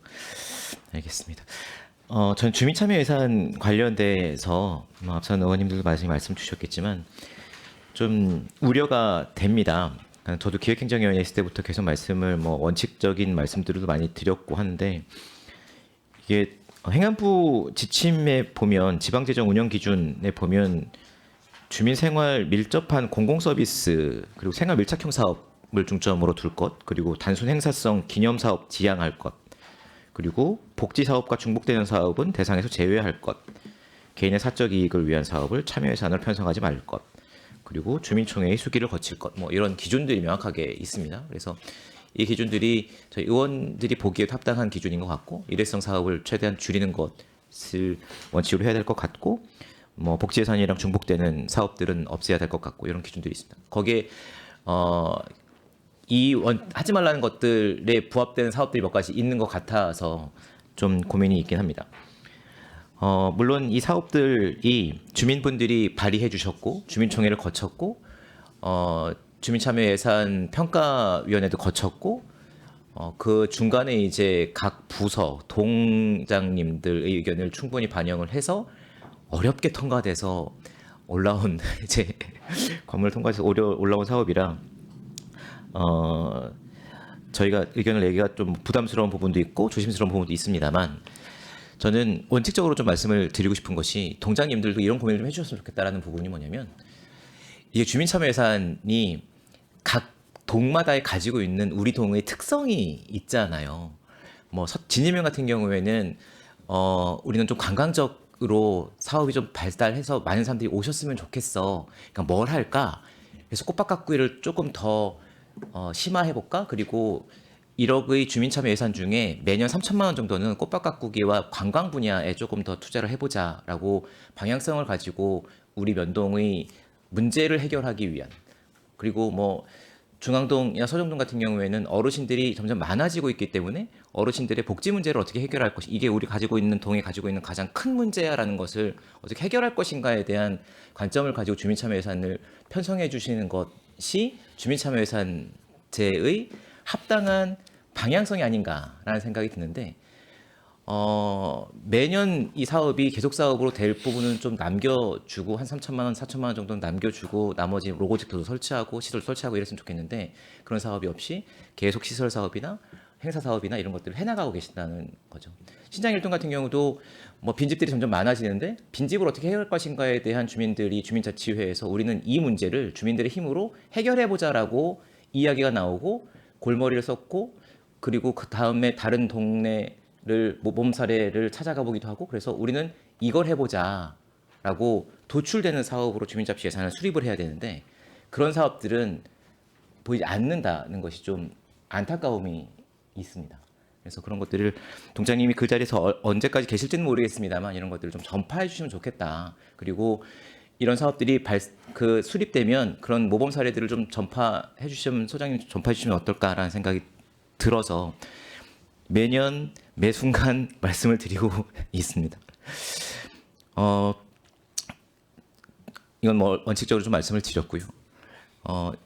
Speaker 12: 알겠습니다. 전 주민참여 예산 관련돼서 앞선 의원님들도 말씀 주셨겠지만 좀 우려가 됩니다. 저도 기획행정위원회 있을 때부터 계속 말씀을 원칙적인 말씀들도 많이 드렸고 하는데 이게 행안부 지침에 보면 지방재정 운영 기준에 보면 주민생활 밀접한 공공서비스 그리고 생활 밀착형 사업을 중점으로 둘 것, 그리고 단순 행사성 기념사업 지양할 것, 그리고 복지사업과 중복되는 사업은 대상에서 제외할 것, 개인의 사적 이익을 위한 사업을 참여 예산을 편성하지 말 것, 그리고 주민총회의 수기를 거칠 것, 이런 기준들이 명확하게 있습니다. 그래서 이 기준들이 저희 의원들이 보기에 합당한 기준인 것 같고 일회성 사업을 최대한 줄이는 것을 원칙으로 해야 될 것 같고 복지 예산이랑 중복되는 사업들은 없애야 될 것 같고 이런 기준들이 있습니다. 거기에 하지 말라는 것들에 부합되는 사업들이 몇 가지 있는 것 같아서 좀 고민이 있긴 합니다. 물론 이 사업들이 주민분들이 발의해 주셨고 주민총회를 거쳤고 주민참여 예산 평가위원회도 거쳤고 그 중간에 이제 각 부서 동장님들의 의견을 충분히 반영을 해서 어렵게 통과돼서 올라온 이제 건물 통과해서 올라온 사업이라 저희가 의견을 내기가 좀 부담스러운 부분도 있고 조심스러운 부분도 있습니다만 저는 원칙적으로 좀 말씀을 드리고 싶은 것이 동장님들도 이런 고민을 좀 해주셨으면 좋겠다라는 부분이 뭐냐면 이게 주민참여 예산이 각 동마다 가지고 있는 우리 동의 특성이 있잖아요. 진입면 같은 경우에는 우리는 좀 관광적으로 사업이 좀 발달해서 많은 사람들이 오셨으면 좋겠어. 그러니까 뭘 할까? 그래서 꽃밭 가꾸기를 조금 더 심화해볼까? 그리고 1억의 주민참여 예산 중에 매년 3천만 원 정도는 꽃밭 가꾸기와 관광 분야에 조금 더 투자를 해보자라고 방향성을 가지고 우리 면동의 문제를 해결하기 위한, 그리고 중앙동이나 서정동 같은 경우에는 어르신들이 점점 많아지고 있기 때문에 어르신들의 복지 문제를 어떻게 해결할 것이, 이게 우리 가지고 있는 동에 가지고 있는 가장 큰 문제야라는 것을 어떻게 해결할 것인가에 대한 관점을 가지고 주민참여 예산을 편성해 주시는 것이 주민참여 예산제의 합당한 방향성이 아닌가라는 생각이 드는데 매년 이 사업이 계속 사업으로 될 부분은 좀 남겨주고 한 3천만 원, 4천만 원 정도는 남겨주고 나머지 로고직도 설치하고 시설 설치하고 이랬으면 좋겠는데 그런 사업이 없이 계속 시설 사업이나 행사 사업이나 이런 것들을 해나가고 계신다는 거죠. 신장일동 같은 경우도 빈집들이 점점 많아지는데 빈집을 어떻게 해결할 것인가에 대한 주민자치회에서 우리는 이 문제를 주민들의 힘으로 해결해보자라고 이야기가 나오고 골머리를 썼고 그리고 그 다음에 다른 동네를 모범 사례를 찾아가 보기도 하고 그래서 우리는 이걸 해보자라고 도출되는 사업으로 주민자치 예산을 수립을 해야 되는데 그런 사업들은 보이지 않는다는 것이 좀 안타까움이 있습니다. 그래서 그런 것들을 동장님이 그 자리에서 언제까지 계실지는 모르겠습니다만 이런 것들을 좀 전파해 주시면 좋겠다. 그리고 이런 사업들이 수립되면 그런 모범 사례들을 좀 전파해 주시면 소장님 전파해 주시면 어떨까라는 생각이 들어서 매년 매 순간 말씀을 드리고 있습니다. 이건 원칙적으로 좀 말씀을 드렸고요.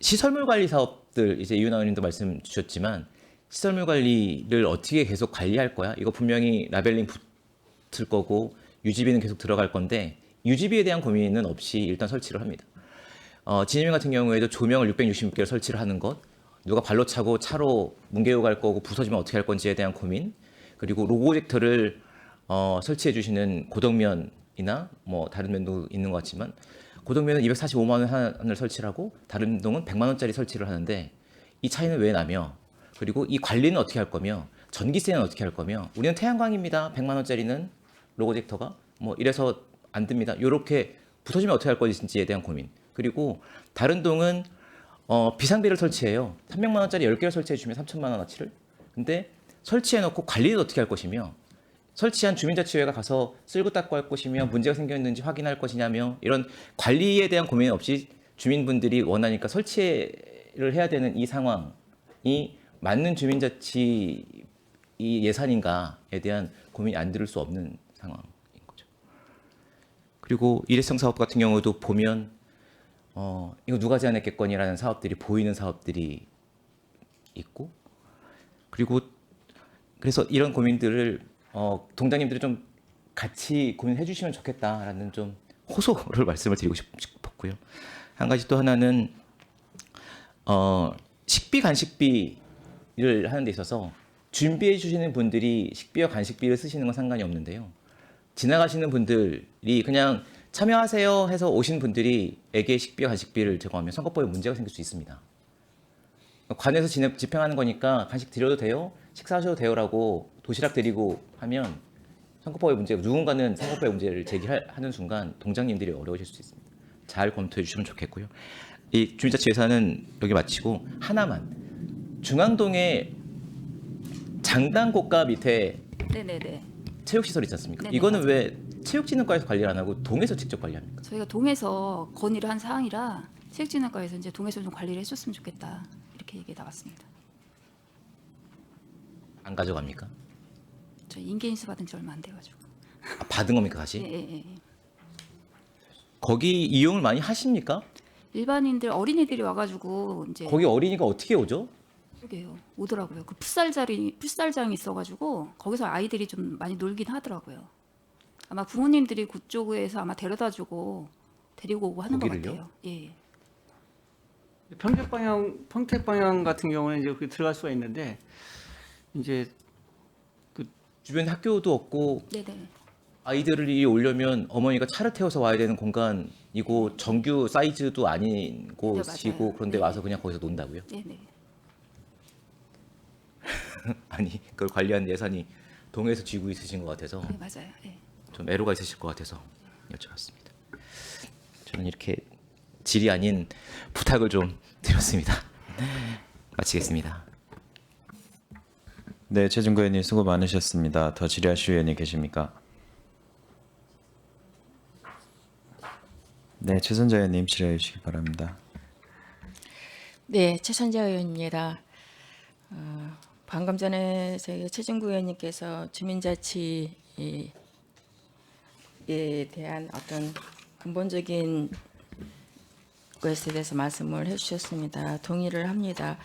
Speaker 12: 시설물 관리 사업들 이제 이윤아 의원님도 말씀 주셨지만 시설물 관리를 어떻게 계속 관리할 거야? 이거 분명히 라벨링 붙을 거고 유지비는 계속 들어갈 건데 유지비에 대한 고민은 없이 일단 설치를 합니다. 진입 같은 경우에도 조명을 666개를 설치를 하는 것, 누가 발로 차고 차로 뭉개고 갈 거고 부서지면 어떻게 할 건지에 대한 고민, 그리고 로고젝터를 설치해 주시는 고덕면이나 뭐 다른 면도 있는 것 같지만 고덕면은 245만 원 하나를 설치를 하고 다른 동은 100만 원짜리 설치를 하는데 이 차이는 왜 나며, 그리고 이 관리는 어떻게 할 거며, 전기세는 어떻게 할 거며, 우리는 태양광입니다. 100만 원짜리는 로고젝터가 뭐 이래서 안 듭니다. 이렇게 부서지면 어떻게 할 것인지에 대한 고민. 그리고 다른 동은 비상비를 설치해요. 300만 원짜리 10개를 설치해 주면 3천만 원어치를. 근데 설치해 놓고 관리는 어떻게 할 것이며, 설치한 주민자치회가 가서 쓸고 닦고 할 것이며, 문제가 생겼는지 확인할 것이냐며, 이런 관리에 대한 고민 없이 주민분들이 원하니까 설치를 해야 되는 이 상황이 맞는 주민자치 이 예산인가에 대한 고민이 안 들을 수 없는 상황인 거죠. 그리고 일회성 사업 같은 경우도 보면 이거 누가 제안했겠거니라는 사업들이 보이는 사업들이 있고, 그리고 그래서 이런 고민들을 동장님들이 좀 같이 고민해 주시면 좋겠다라는 좀 호소를 말씀을 드리고 싶었고요. 한 가지 또 하나는 식비 간식비를 하는 데 있어서 준비해 주시는 분들이 식비와 간식비를 쓰시는 건 상관이 없는데요. 지나가시는 분들이 그냥 참여하세요 해서 오신 분들이에게 식비와 간식비를 제공하면 선거법에 문제가 생길 수 있습니다. 관에서 집행하는 거니까 간식 드려도 돼요? 식사하셔도 돼요라고 도시락 드리고 하면 선거법의 문제가, 누군가는 선거법의 문제를 제기하는 순간 동장님들이 어려우실 수 있습니다. 잘 검토해 주시면 좋겠고요. 이 주민자치 예산은 여기 마치고 하나만, 중앙동에 장단 고가 밑에
Speaker 15: 네네네.
Speaker 12: 체육시설 있지 않습니까?
Speaker 15: 네네,
Speaker 12: 이거는
Speaker 15: 맞아요.
Speaker 12: 왜 체육진흥과에서 관리를 안 하고 동에서 직접 관리합니까?
Speaker 15: 저희가 동에서 건의를 한 사항이라 체육진흥과에서 이제 동에서 좀 관리를 해줬으면 좋겠다 이렇게 얘기 나왔습니다.
Speaker 12: 안 가져갑니까?
Speaker 15: 저희 인계인수 받은 지 얼마 안 돼가지고.
Speaker 12: 받은 겁니까 다시?
Speaker 15: 예.
Speaker 12: 거기 이용을 많이 하십니까?
Speaker 15: 일반인들 어린이들이 와가지고 이제
Speaker 12: 거기 어린이가 어떻게 오죠?
Speaker 15: 그러게요. 오더라고요. 그 풋살장이 있어가지고 거기서 아이들이 좀 많이 놀긴 하더라고요. 아마 부모님들이 그쪽에서 아마 데려다주고 데리고 오고 하는 것
Speaker 12: 거기를요?
Speaker 15: 같아요. 예.
Speaker 2: 평택 방향 같은 경우는 이제 그 들어갈 수가 있는데 이제
Speaker 12: 주변에 학교도 없고
Speaker 15: 네네.
Speaker 12: 아이들이 오려면 어머니가 차를 태워서 와야 되는 공간이고 정규 사이즈도 아닌 곳이고
Speaker 15: 맞아요.
Speaker 12: 그런데
Speaker 15: 네.
Speaker 12: 와서 그냥 거기서 논다고요?
Speaker 15: 네네.
Speaker 12: 아니 그걸 관리하는 예산이 동에서 쥐고 있으신 것 같아서
Speaker 15: 네 맞아요. 예.
Speaker 12: 좀 애로가 있으실 것 같아서 여쭤봤습니다. 저는 이렇게 질이 아닌 부탁을 좀 드렸습니다. 마치겠습니다.
Speaker 1: 네, 최진구 의원님 수고 많으셨습니다. 더 질의하실 의원이 계십니까? 네, 최선자 의원님 질의해 주시기 바랍니다.
Speaker 16: 네, 최선자 의원입니다. 방금 전에 저희 최진구 의원님께서 주민자치에 대한 어떤 근본적인 것에 대해서 말씀을 해주셨습니다. 동의를 합니다.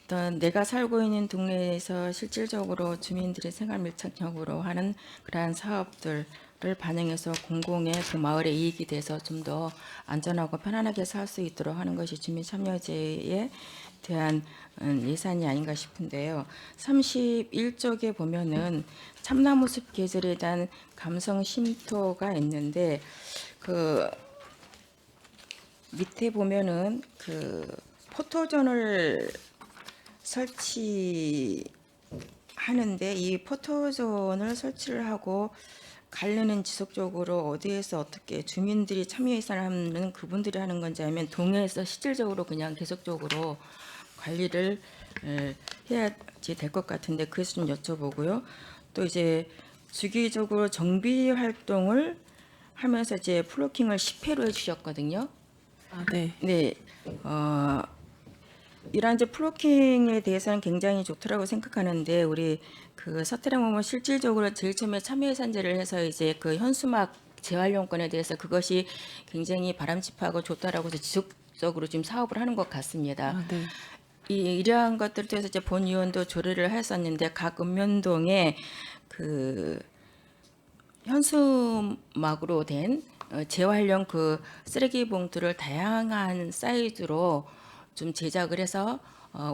Speaker 16: 어떤 내가 살고 있는 동네에서 실질적으로 주민들의 생활 밀착형으로 하는 그러한 사업들을 반영해서 공공의 그 마을의 이익이 돼서 좀 더 안전하고 편안하게 살 수 있도록 하는 것이 주민참여제에 대한 예산이 아닌가 싶은데요. 31쪽에 보면은 참나무숲 계절에 대한 감성 쉼터가 있는데 그 밑에 보면은 그 포토존을 설치하는데 이 포토존을 설치를 하고 관리는 지속적으로 어디에서 어떻게 주민들이 참여 예산하는 그분들이 하는 건지 아니면 동에서 실질적으로 그냥 계속적으로 관리를 해야지 될 것 같은데 그래서 좀 여쭤보고요. 또 이제 주기적으로 정비 활동을 하면서 이제 플로킹을 10회로 해주셨거든요.
Speaker 5: 아, 네.
Speaker 16: 네. 이런 이제 플로킹에 대해서는 굉장히 좋더라고 생각하는데 우리 그 서태랑 의원 실질적으로 제일 처음에 참여예산제를 해서 이제 그 현수막 재활용권에 대해서 그것이 굉장히 바람직하고 좋다라고 해서 지속적으로 지금 사업을 하는 것 같습니다.
Speaker 5: 아, 네.
Speaker 16: 이러한 것들을 통해서 이제 본 의원도 조례를 했었는데 각 읍면동에 그 현수막으로 된 재활용 그 쓰레기 봉투를 다양한 사이즈로 좀 제작을 해서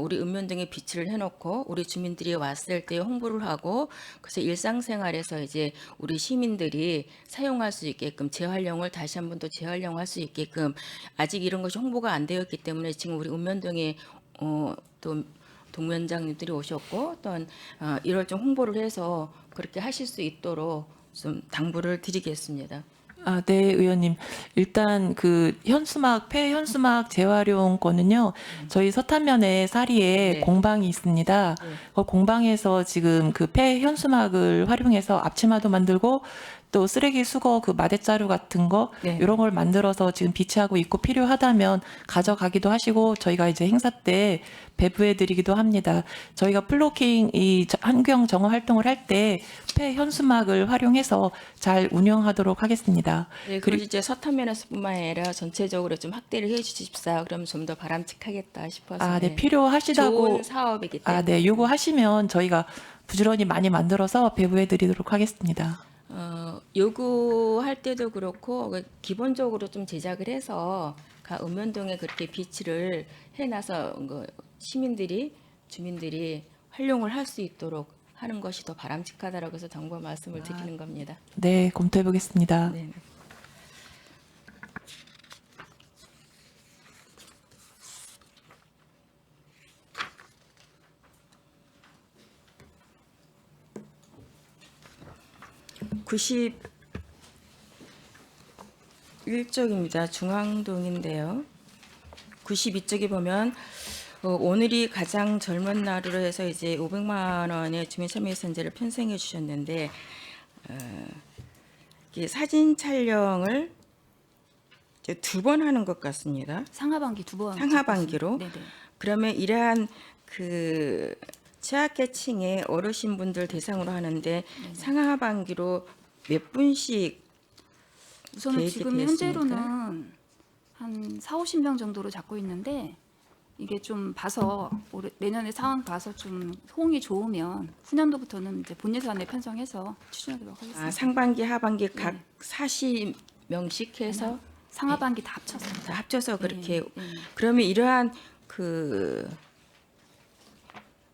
Speaker 16: 우리 읍면동에 비치를 해놓고 우리 주민들이 왔을 때 홍보를 하고 그래서 일상생활에서 이제 우리 시민들이 사용할 수 있게끔 재활용을 다시 한 번 더 재활용할 수 있게끔 아직 이런 것이 홍보가 안 되었기 때문에 지금 우리 읍면동에 또 동면장님들이 오셨고 또한 이걸 좀 홍보를 해서 그렇게 하실 수 있도록 좀 당부를 드리겠습니다.
Speaker 5: 아, 네, 의원님. 일단 그 현수막, 폐 현수막 재활용권은요, 저희 서탄면에 사리에
Speaker 16: 네.
Speaker 5: 공방이 있습니다.
Speaker 16: 네.
Speaker 5: 그 공방에서 지금 그 폐 현수막을 활용해서 앞치마도 만들고 또 쓰레기 수거 그 마대자루 같은 거
Speaker 16: 네.
Speaker 5: 이런 걸 만들어서 지금 비치하고 있고 필요하다면 가져가기도 하시고 저희가 이제 행사 때 배부해 드리기도 합니다. 저희가 플로킹 이 환경 정화 활동을 할 때 폐 현수막을 활용해서 잘 운영하도록 하겠습니다.
Speaker 16: 네, 그리고 이제 서탄면에서뿐만 아니라 전체적으로 좀 확대를 해주십사. 그러면 좀 더 바람직하겠다 싶어서.
Speaker 5: 아, 네, 필요하시다고.
Speaker 16: 좋은 사업이기 때문에.
Speaker 5: 아, 네, 요구하시면 저희가 부지런히 많이 만들어서 배부해 드리도록 하겠습니다.
Speaker 16: 요구할 때도 그렇고 기본적으로 좀 제작을 해서 각 읍면동에 그렇게 비치를 해놔서 시민들이 주민들이 활용을 할 수 있도록 하는 것이 더 바람직하다라고 해서 당부 말씀을 드리는 겁니다.
Speaker 5: 네, 검토해 보겠습니다.
Speaker 16: 네. (91쪽입니다) 중앙동인데요. 92쪽에 보면 오늘이 가장 젊은 날으로 해서 이제 500만 원의 주민참여예산제를 편성해 주셨는데 이게 사진 촬영을 두 번 하는 것 같습니다.
Speaker 15: 상하반기 2번.
Speaker 16: 상하반기로.
Speaker 15: 네네.
Speaker 16: 그러면 이러한 그 취약계층의 어르신분들 대상으로 하는데 상하반기로 몇 분씩
Speaker 15: 우선은
Speaker 16: 계획이
Speaker 15: 지금
Speaker 16: 되었습니까?
Speaker 15: 현재로는 한 4, 50명 정도로 잡고 있는데 이게 좀 봐서 내년에 상황 봐서 좀 호응이 좋으면 후년도부터는 이제 본 예산에 편성해서 추진하도록 하겠습니다.
Speaker 16: 아, 상반기, 하반기 각 40명씩 해서
Speaker 15: 상하반기 다 합쳐서.
Speaker 16: 다 합쳐서 그렇게
Speaker 15: 네.
Speaker 16: 그러면 이러한 그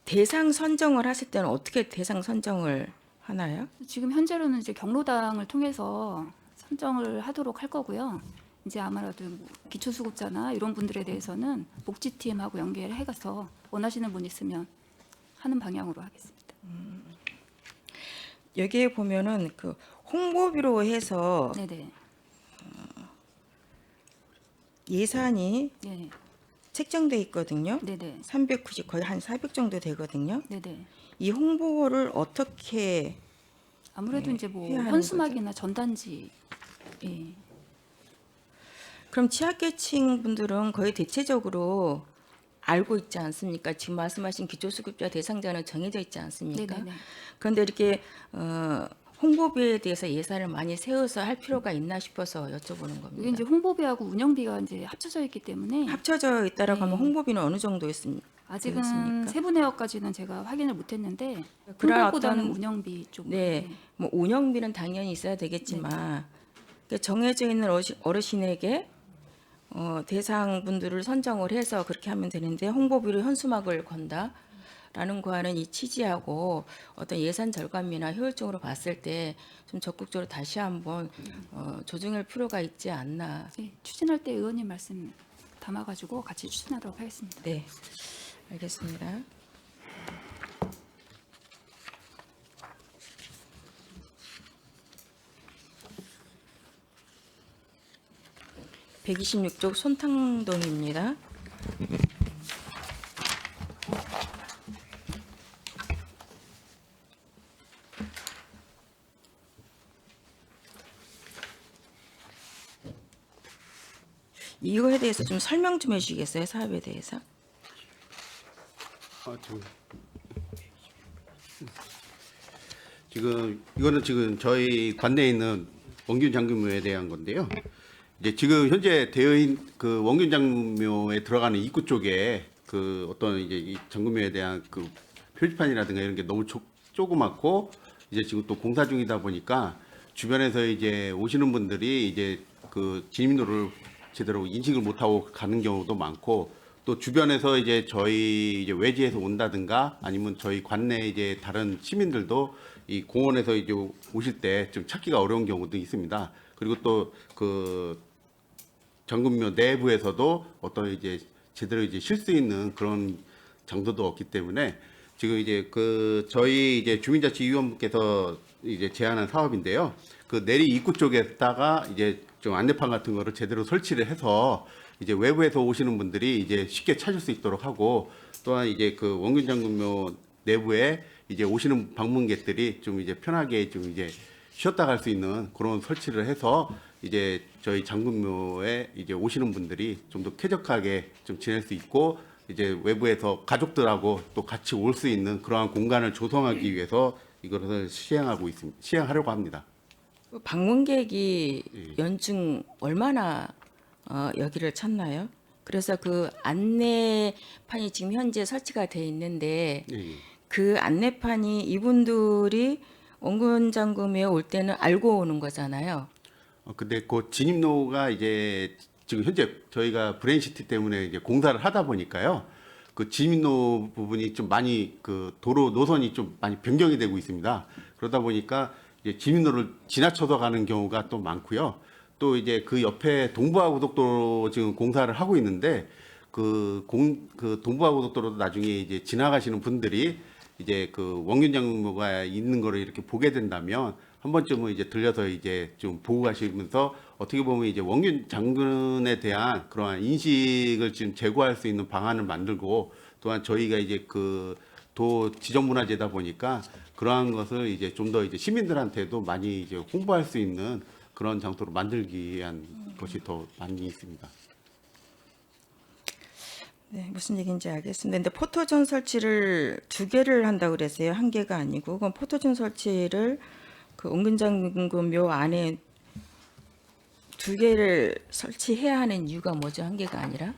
Speaker 16: 대상 선정을 하실 때는 어떻게 대상 선정을 하나요?
Speaker 15: 지금 현재로는 이제 경로당을 통해서 선정을 하도록 할 거고요. 이제 아마도 뭐 기초수급자나 이런 분들에 대해서는 복지팀하고 연계해가서 원하시는 분 있으면 하는 방향으로 하겠습니다.
Speaker 16: 여기에 보면은 그 홍보비로 해서
Speaker 15: 네네.
Speaker 16: 예산이
Speaker 15: 네.
Speaker 16: 책정돼 있거든요.
Speaker 15: 네네.
Speaker 16: 390 거의 한 400 정도 되거든요.
Speaker 15: 네네.
Speaker 16: 이 홍보를 어떻게
Speaker 15: 아무래도
Speaker 16: 네,
Speaker 15: 이제 뭐
Speaker 16: 해야 하는
Speaker 15: 현수막이나 전단지. 예.
Speaker 16: 그럼 취약계층 분들은 거의 대체적으로 알고 있지 않습니까? 지금 말씀하신 기초수급자 대상자는 정해져 있지 않습니까?
Speaker 15: 네네네.
Speaker 16: 그런데 이렇게 홍보비에 대해서 예산을 많이 세워서 할 필요가 있나 싶어서 여쭤보는 겁니다.
Speaker 15: 이게 이제 홍보비하고 운영비가 이제 합쳐져 있기 때문에
Speaker 16: 합쳐져 있다라고
Speaker 15: 네.
Speaker 16: 하면 홍보비는 어느 정도였습니까?
Speaker 15: 아직은 세부 내역까지는 제가 확인을 못했는데
Speaker 16: 그런
Speaker 15: 홍보보다는
Speaker 16: 어떤-
Speaker 15: 운영비 쪽.
Speaker 16: 네, 뭐 운영비는 당연히 있어야 되겠지만 그러니까 정해져 있는 어르신에게 대상분들을 선정을 해서 그렇게 하면 되는데 홍보비로 현수막을 건다라는 거와는 이 취지하고 어떤 예산 절감이나 효율적으로 봤을 때 좀 적극적으로 다시 한번 조정할 필요가 있지 않나.
Speaker 15: 네, 추진할 때 의원님 말씀 담아가지고 같이 추진하도록 하겠습니다.
Speaker 16: 네, 알겠습니다. (126쪽) 손탕동입니다. 이거에 대해서 좀 설명 좀 해주시겠어요? 사업에 대해서?
Speaker 9: 지금 이거는 지금 저희 관내에 있는 원균 장교묘에 대한 건데요. 이제 지금 현재 되어 있는 그 원균 장묘에 들어가는 입구 쪽에 그 어떤 이제 이 잠금묘에 대한 그 표지판이라든가 이런 게 너무 조그맣고 이제 지금 또 공사 중이다 보니까 주변에서 이제 오시는 분들이 이제 그 진입로를 제대로 인식을 못하고 가는 경우도 많고 또 주변에서 이제 저희 이제 외지에서 온다든가 아니면 저희 관내 이제 다른 시민들도 이 공원에서 이제 오실 때 좀 찾기가 어려운 경우도 있습니다. 그리고 또 그 잠금묘 내부에서도 어떤 이제 제대로 이제 쉴 수 있는 그런 장소도 없기 때문에 지금 이제 그 저희 이제 주민자치위원분께서 이제 제안한 사업인데요. 그 내리 입구 쪽에다가 이제 좀 안내판 같은 거를 제대로 설치를 해서 이제 외부에서 오시는 분들이 이제 쉽게 찾을 수 있도록 하고 또한 이제 그 원균 잠금묘 내부에 이제 오시는 방문객들이 좀 이제 편하게 좀 이제 쉬었다 갈 수 있는 그런 설치를 해서 이제 저희 잠금묘에 이제 오시는 분들이 좀 더 쾌적하게 좀 지낼 수 있고 이제 외부에서 가족들하고 또 같이 올 수 있는 그러한 공간을 조성하기 위해서 이것을 시행하려고 합니다.
Speaker 16: 방문객이
Speaker 9: 예.
Speaker 16: 연중 얼마나 여기를 찾나요? 그래서 그 안내판이 지금 현재 설치가 돼 있는데
Speaker 9: 예.
Speaker 16: 그 안내판이 이분들이 원균 잠금에 올 때는 알고 오는 거잖아요.
Speaker 9: 근데 그 진입로가 이제 지금 현재 저희가 브레인시티 때문에 이제 공사를 하다 보니까요. 그 진입로 부분이 좀 많이 그 도로 노선이 좀 많이 변경이 되고 있습니다. 그러다 보니까 이제 진입로를 지나쳐서 가는 경우가 또 많고요. 또 이제 그 옆에 동부화 고속도로 지금 공사를 하고 있는데 그 동부화 고속도로도 나중에 이제 지나가시는 분들이 이제 그 원균 잠금묘가 있는 거를 이렇게 보게 된다면 한 번쯤은 이제 들려서 이제 좀 보고 가시면서 어떻게 보면 이제 원균 잠금에 대한 그러한 인식을 지금 제고할 수 있는 방안을 만들고 또한 저희가 이제 그 도 지정문화재다 보니까 그러한 것을 이제 좀 더 이제 시민들한테도 많이 이제 홍보할 수 있는 그런 장소로 만들기 위한 것이 더 많이 있습니다.
Speaker 16: 네, 무슨 얘기인지 알겠습니다. 근데 포토존 설치를 2개를 한다고 그랬어요. 1개가 아니고. 그럼 포토존 설치를 그 원균 잠금묘 안에 2개를 설치해야 하는 이유가 뭐죠? 1개가 아니라?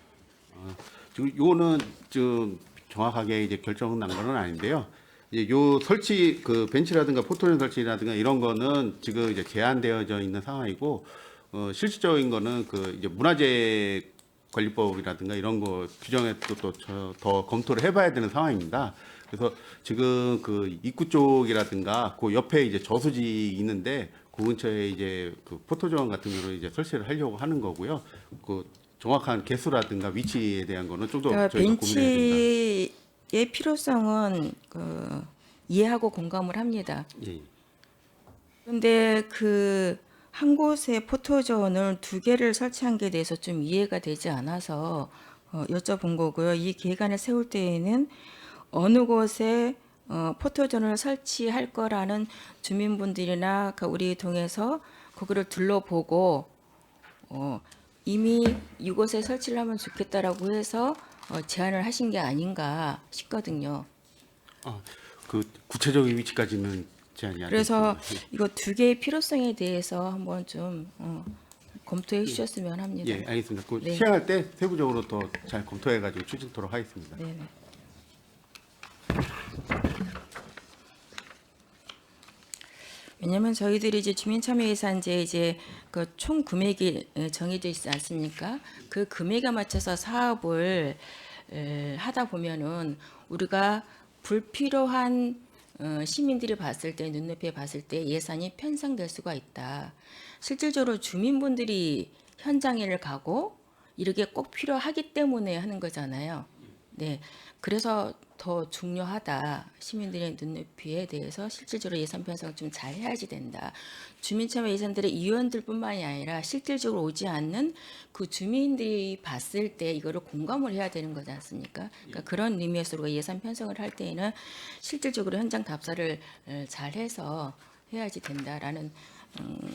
Speaker 9: 지금 요거는 좀 정확하게 이제 결정 난 거는 아닌데요. 이제 요 설치 그 벤치라든가 포토존 설치라든가 이런 거는 지금 이제 제한되어져 있는 상황이고 실질적인 거는 그 이제 문화재 관리법이라든가 이런 거 규정에 또 더 검토를 해봐야 되는 상황입니다. 그래서 지금 그 입구 쪽이라든가 그 옆에 이제 저수지 있는데 그 근처에 이제 그 포토존 같은 경우를 이제 설치를 하려고 하는 거고요. 그 정확한 개수라든가 위치에 대한 거는 좀 더
Speaker 16: 그러니까
Speaker 9: 저희가 고민해야 됩니다.
Speaker 16: 벤치의 필요성은 이해하고 공감을 합니다.
Speaker 9: 예.
Speaker 16: 그런데 그 한 곳에 포토존을 2개를 설치한 게 대해서 좀 이해가 되지 않아서 여쭤본 거고요. 이 계획안을 세울 때에는 어느 곳에 포토존을 설치할 거라는 주민분들이나 우리 동에서 거기를 둘러보고 이미 이곳에 설치를 하면 좋겠다라고 해서 제안을 하신 게 아닌가 싶거든요.
Speaker 9: 그 구체적인 위치까지는 제한이 안
Speaker 16: 그래서
Speaker 9: 됐습니다.
Speaker 16: 이거 2개의 필요성에 대해서 한번 좀 검토해 주셨으면 합니다.
Speaker 9: 예, 알겠습니다. 그
Speaker 16: 네.
Speaker 9: 시행할 때 세부적으로 더 잘 검토해가지고 추진토록 하겠습니다.
Speaker 16: 네네. 왜냐하면 저희들이 이제 주민참여예산제 이제 그 총 금액이 정해져 있지 않습니까? 그 금액에 맞춰서 사업을 하다 보면은 우리가 불필요한 시민들이 봤을 때 눈높이에 봤을 때 예산이 편성될 수가 있다. 실질적으로 주민분들이 현장에 가고 이렇게 꼭 필요하기 때문에 하는 거잖아요. 네, 그래서 더 중요하다. 시민들의 눈높이에 대해서 실질적으로 예산 편성을 좀 잘 해야지 된다. 주민참여 예산들의 위원들뿐만이 아니라 실질적으로 오지 않는 그 주민들이 봤을 때 이거를 공감을 해야 되는 거지 않습니까? 그러니까 그런 의미에서 우리가 예산 편성을 할 때에는 실질적으로 현장 답사를 잘 해서 해야지 된다라는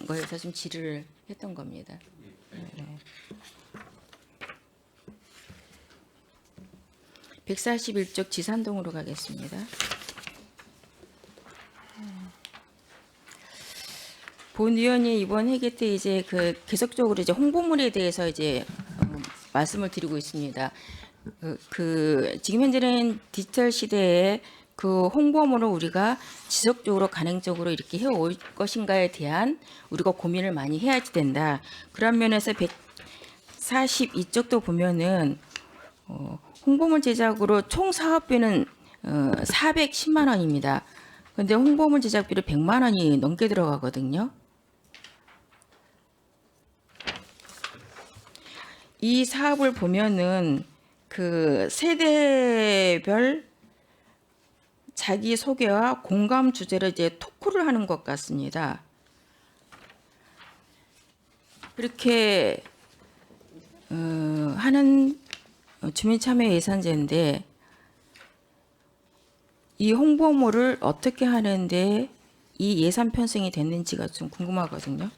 Speaker 16: 거에서 좀 질의를 했던 겁니다. 네. 141쪽 지산동으로 가겠습니다. 본 의원이 이번 회기 때 이제 그 계속적으로 이제 홍보물에 대해서 이제 말씀을 드리고 있습니다. 지금 현재는 디지털 시대에 그 홍보물을 우리가 지속적으로 간행적으로 이렇게 해올 것인가에 대한 우리가 고민을 많이 해야지 된다. 그런 면에서 142쪽도 보면은 홍보물 제작으로 총 사업비는 410만 원입니다. 근데 홍보물 제작비를 100만 원이 넘게 들어가거든요. 이 사업을 보면은 그 세대별 자기 소개와 공감 주제로 이제 토크를 하는 것 같습니다. 그렇게 하는 주민참여 예산제인데 이 홍보물을 어떻게 하는데 이 예산 편성이 됐는지가 좀 궁금하거든요.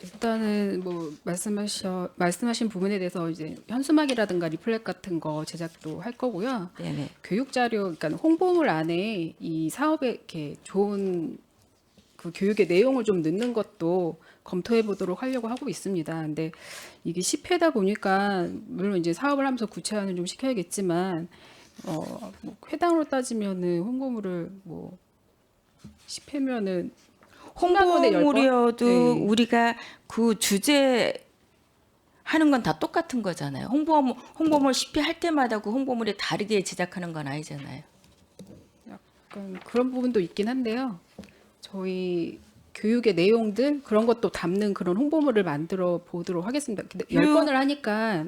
Speaker 17: 일단은 뭐 말씀하신 부분에 대해서 이제 현수막이라든가 리플렛 같은 거 제작도 할 거고요.
Speaker 16: 네네.
Speaker 17: 교육 자료, 그러니까 홍보물 안에 이 사업에 이렇게 좋은 그 교육의 내용을 좀 넣는 것도 검토해 보도록 하려고 하고 있습니다. 근데 이게 10회다 보니까 물론 이제 사업을 하면서 구체화는 좀 시켜야겠지만 뭐 회당으로 따지면은 홍보물을 뭐 10회면은
Speaker 16: 홍보물이어도
Speaker 17: 네.
Speaker 16: 우리가 그 주제 하는 건 다 똑같은 거잖아요. 홍보물 10회 할 때마다 그 홍보물이 다르게 제작하는 건 아니잖아요.
Speaker 17: 약간 그런 부분도 있긴 한데요. 저희 교육의 내용들 그런 것도 담는 그런 홍보물을 만들어 보도록 하겠습니다. 근데 10번을 하니까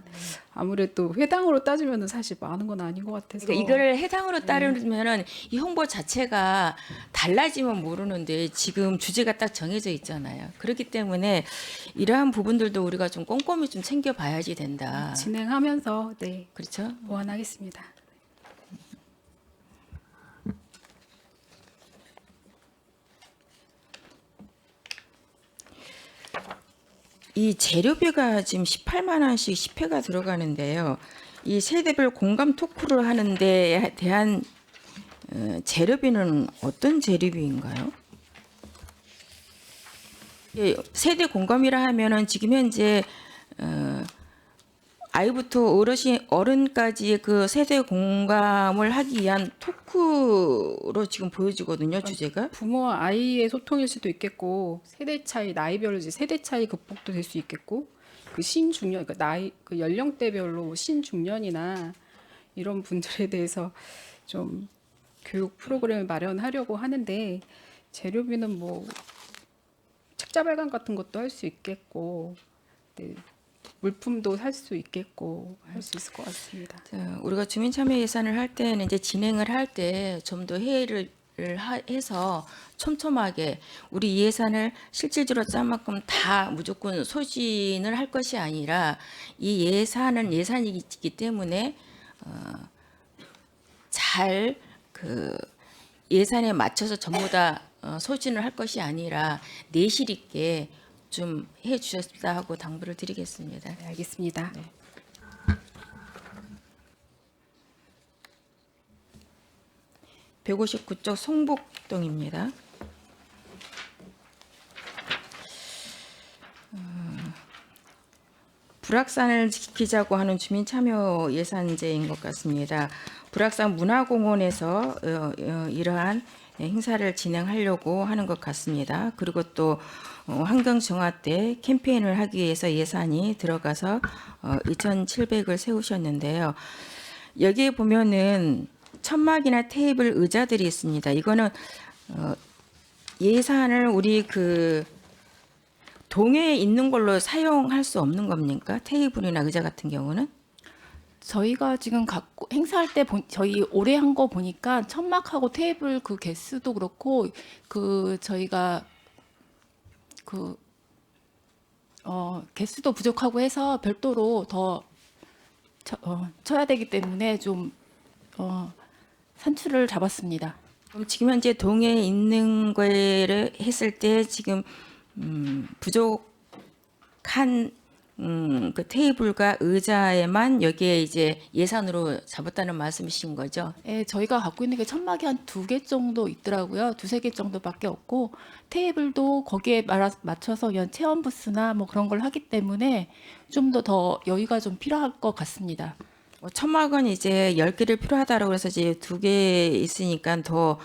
Speaker 17: 아무래도 회당으로 따지면은 사실 많은 건 아닌 것 같아서.
Speaker 16: 그러니까 이거를 해당으로 따르면은 이 홍보 자체가 달라지면 모르는데 지금 주제가 딱 정해져 있잖아요. 그렇기 때문에 이러한 부분들도 우리가 좀 꼼꼼히 좀 챙겨봐야지 된다.
Speaker 17: 진행하면서 네,
Speaker 16: 그렇죠.
Speaker 17: 보완하겠습니다.
Speaker 16: 이 재료비가 지금 18만 원씩 10회가 들어가는데요. 이 세대별 공감 토크를 하는 데에 대한 재료비는 어떤 재료비인가요? 예, 세대 공감이라 하면은 지금 현재 아이부터 어른까지의 그 세대 공감을 하기 위한 토크로 지금 보여지거든요, 주제가.
Speaker 17: 부모와 아이의 소통일 수도 있겠고 세대 차이 나이별로 이제 세대 차이 극복도 될 수 있겠고 그 신중년 그러니까 나이 그 연령대별로 신중년이나 이런 분들에 대해서 좀 교육 프로그램을 마련하려고 하는데 재료비는 뭐 책자 발간 같은 것도 할 수 있겠고 네, 물품도 살 수 있겠고 할 수 있을 것 같습니다.
Speaker 16: 자, 우리가 주민참여 예산을 할 때는 이제 진행을 할 때 좀 더 회의를 해서 촘촘하게 우리 이 예산을 실질적으로 짠 만큼 다 무조건 소진을 할 것이 아니라 이 예산은 예산이기 때문에 잘 그 예산에 맞춰서 전부 다 소진을 할 것이 아니라 내실 있게 좀 해주셨다 하고 당부를 드리겠습니다.
Speaker 17: 네, 알겠습니다.
Speaker 16: 네. (159쪽) 송복동입니다. 불악산을 지키자고 하는 주민참여 예산제인 것 같습니다. 불악산 문화공원에서 이러한 행사를 진행하려고 하는 것 같습니다. 그리고 또 환경 정화 때 캠페인을 하기 위해서 예산이 들어가서 2,700을 세우셨는데요. 여기에 보면은 천막이나 테이블, 의자들이 있습니다. 이거는 예산을 우리 그 동해에 있는 걸로 사용할 수 없는 겁니까? 테이블이나 의자 같은 경우는?
Speaker 6: 저희가 지금 갖고 행사할 때 저희 올해 한 거 보니까 천막하고 테이블 그 개수도 그렇고 그 저희가 그 개수도 부족하고 해서 별도로 더 쳐야 되기 때문에 좀 산출을 잡았습니다.
Speaker 16: 그럼 지금 현재 동해에 있는 거를 했을 때 지금 부족한 그 테이블과 의자에만 여기에 이제 예산으로 잡았다는 말씀이신 거죠?
Speaker 6: 예, 저희가 갖고 있는 게 천막이 한 2개 정도 있더라고요. 2-3개 정도밖에 없고 테이블도 거기에 맞춰서 그냥 체험 부스나 뭐 그런 걸 하기 때문에 좀 더 여유가 좀 필요할 것 같습니다.
Speaker 16: 천막 원 이제 10개를 필요하다라고 해서 이제 2개 있으니까 더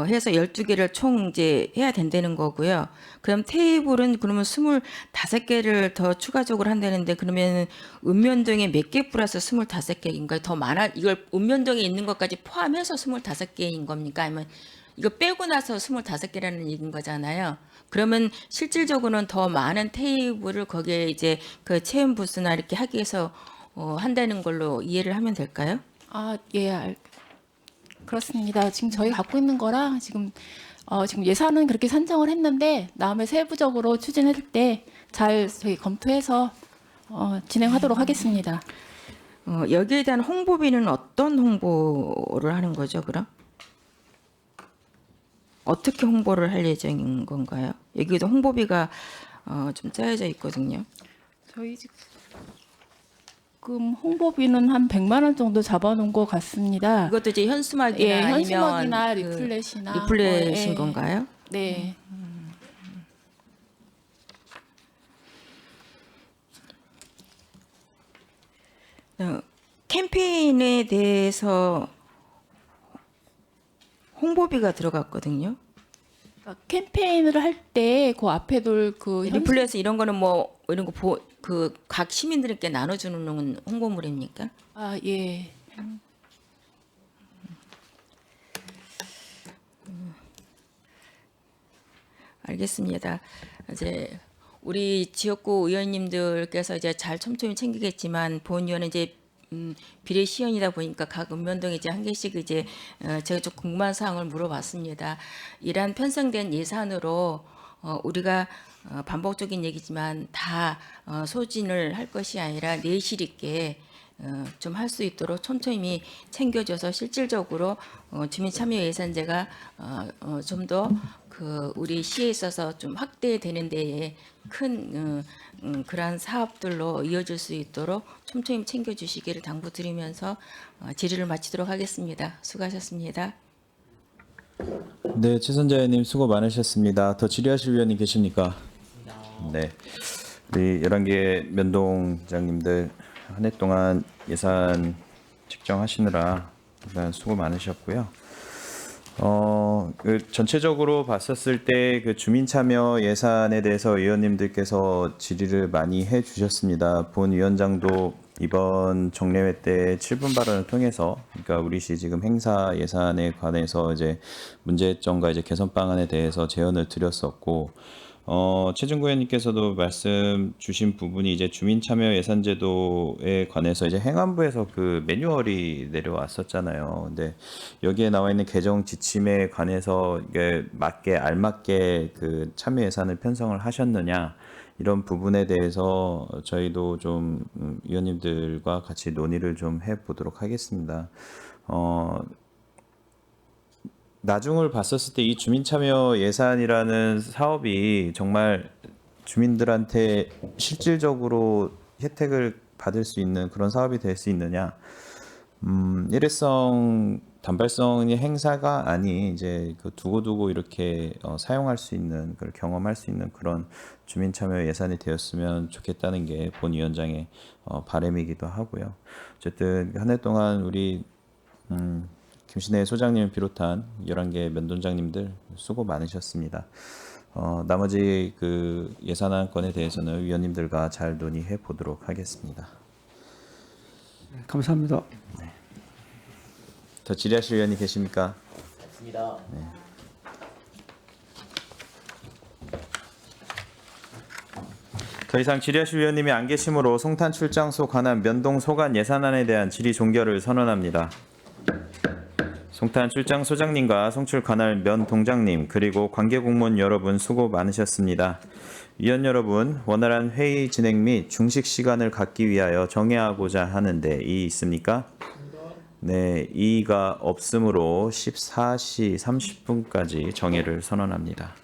Speaker 16: 해서 12개를 총 이제 해야 된다는 거고요. 그럼 테이블은 그러면 25개를 더 추가적으로 한다는데 그러면 읍면동에 몇 개 플러스 25개인가요? 더 많아? 이걸 읍면동에 있는 것까지 포함해서 25개인 겁니까? 아니면 이거 빼고 나서 25개라는 얘기인 거잖아요. 그러면 실질적으로는 더 많은 테이블을 거기에 이제 그 체험 부스나 이렇게 하기 위해서 한다는 걸로 이해를 하면 될까요?
Speaker 6: 예, 그렇습니다. 지금 저희 갖고 있는 거랑 지금 예산은 그렇게 산정을 했는데 다음에 세부적으로 추진할 때 잘 저희 검토해서 진행하도록 하겠습니다.
Speaker 16: 여기에 대한 홍보비는 어떤 홍보를 하는 거죠, 그럼? 어떻게 홍보를 할 예정인 건가요? 여기도 홍보비가 좀 짜여져 있거든요.
Speaker 6: 저희 지금 홍보비는 한 100만 원 정도 잡아놓은 것 같습니다.
Speaker 16: 이것도 이제 현수막이나
Speaker 6: 예,
Speaker 16: 아니면
Speaker 6: 현수막이나
Speaker 16: 그
Speaker 6: 리플렛이나
Speaker 16: 리플렛인
Speaker 6: 예.
Speaker 16: 건가요?
Speaker 6: 네.
Speaker 16: 캠페인에 대해서 홍보비가 들어갔거든요.
Speaker 6: 캠페인을 할 때 그 앞에 둘 그
Speaker 16: 리플렛 이런 거는 뭐 이런 거 그 각 시민들에게 나눠주는 홍보물입니까?
Speaker 6: 예.
Speaker 16: 알겠습니다. 이제 우리 지역구 의원님들께서 이제 잘 촘촘히 챙기겠지만 본의원은 이제 비례 시연이다 보니까 각 읍면동에 이제 한 개씩 이제 제가 좀 궁금한 사항을 물어봤습니다. 이러한 편성된 예산으로 우리가 반복적인 얘기지만 다 소진을 할 것이 아니라 내실 있게 좀 할 수 있도록 촘촘히 챙겨줘서 실질적으로 주민참여 예산제가 좀 더 그 우리 시에 있어서 좀 확대되는 데에 큰 그러한 사업들로 이어질 수 있도록 촘촘히 챙겨주시기를 당부드리면서 질의를 마치도록 하겠습니다. 수고하셨습니다.
Speaker 1: 네, 최선자 의원님 수고 많으셨습니다. 더 질의하실 위원님 계십니까? 네, 우리 11개 면동장님들 한 해 동안 예산 책정하시느라 일단 수고 많으셨고요. 전체적으로 봤었을 때 그 주민참여 예산에 대해서 의원님들께서 질의를 많이 해주셨습니다. 본 위원장도 이번 정례회 때 7분 발언을 통해서, 그러니까 우리 시 지금 행사 예산에 관해서 이제 문제점과 이제 개선 방안에 대해서 제언을 드렸었고, 최준구 의원님께서도 말씀 주신 부분이 이제 주민참여 예산제도에 관해서 이제 행안부에서 그 매뉴얼이 내려왔었잖아요. 근데 여기에 나와 있는 개정 지침에 관해서 이게 알맞게 그 참여 예산을 편성을 하셨느냐, 이런 부분에 대해서 저희도 좀 위원님들과 같이 논의를 좀 해보도록 하겠습니다. 나중을 봤었을 때 이 주민참여 예산이라는 사업이 정말 주민들한테 실질적으로 혜택을 받을 수 있는 그런 사업이 될 수 있느냐, 일회성 단발성의 행사가 아닌 이제 그 두고두고 이렇게 사용할 수 있는, 그걸 경험할 수 있는 그런 주민참여 예산이 되었으면 좋겠다는 게 본 위원장의 바람이기도 하고요. 어쨌든 한 해 동안 우리 김신혜 소장님을 비롯한 11개 면돈장님들 수고 많으셨습니다. 나머지 그 예산안건에 대해서는 위원님들과 잘 논의해 보도록 하겠습니다.
Speaker 2: 감사합니다.
Speaker 1: 네. 더 질의하실 위원이 계십니까?
Speaker 4: 없습니다.
Speaker 1: 네. 더 이상 질의하실 위원님이 안 계시므로 송탄 출장소 관한 면동 소관 예산안에 대한 질의 종결을 선언합니다. 송탄 출장 소장님과 송출 관할 면 동장님 그리고 관계 공무원 여러분 수고 많으셨습니다. 위원 여러분, 원활한 회의 진행 및 중식 시간을 갖기 위하여 정해하고자 하는데 이의 있습니까? 네, 이의가 없으므로 14시 30분까지 정회를 선언합니다.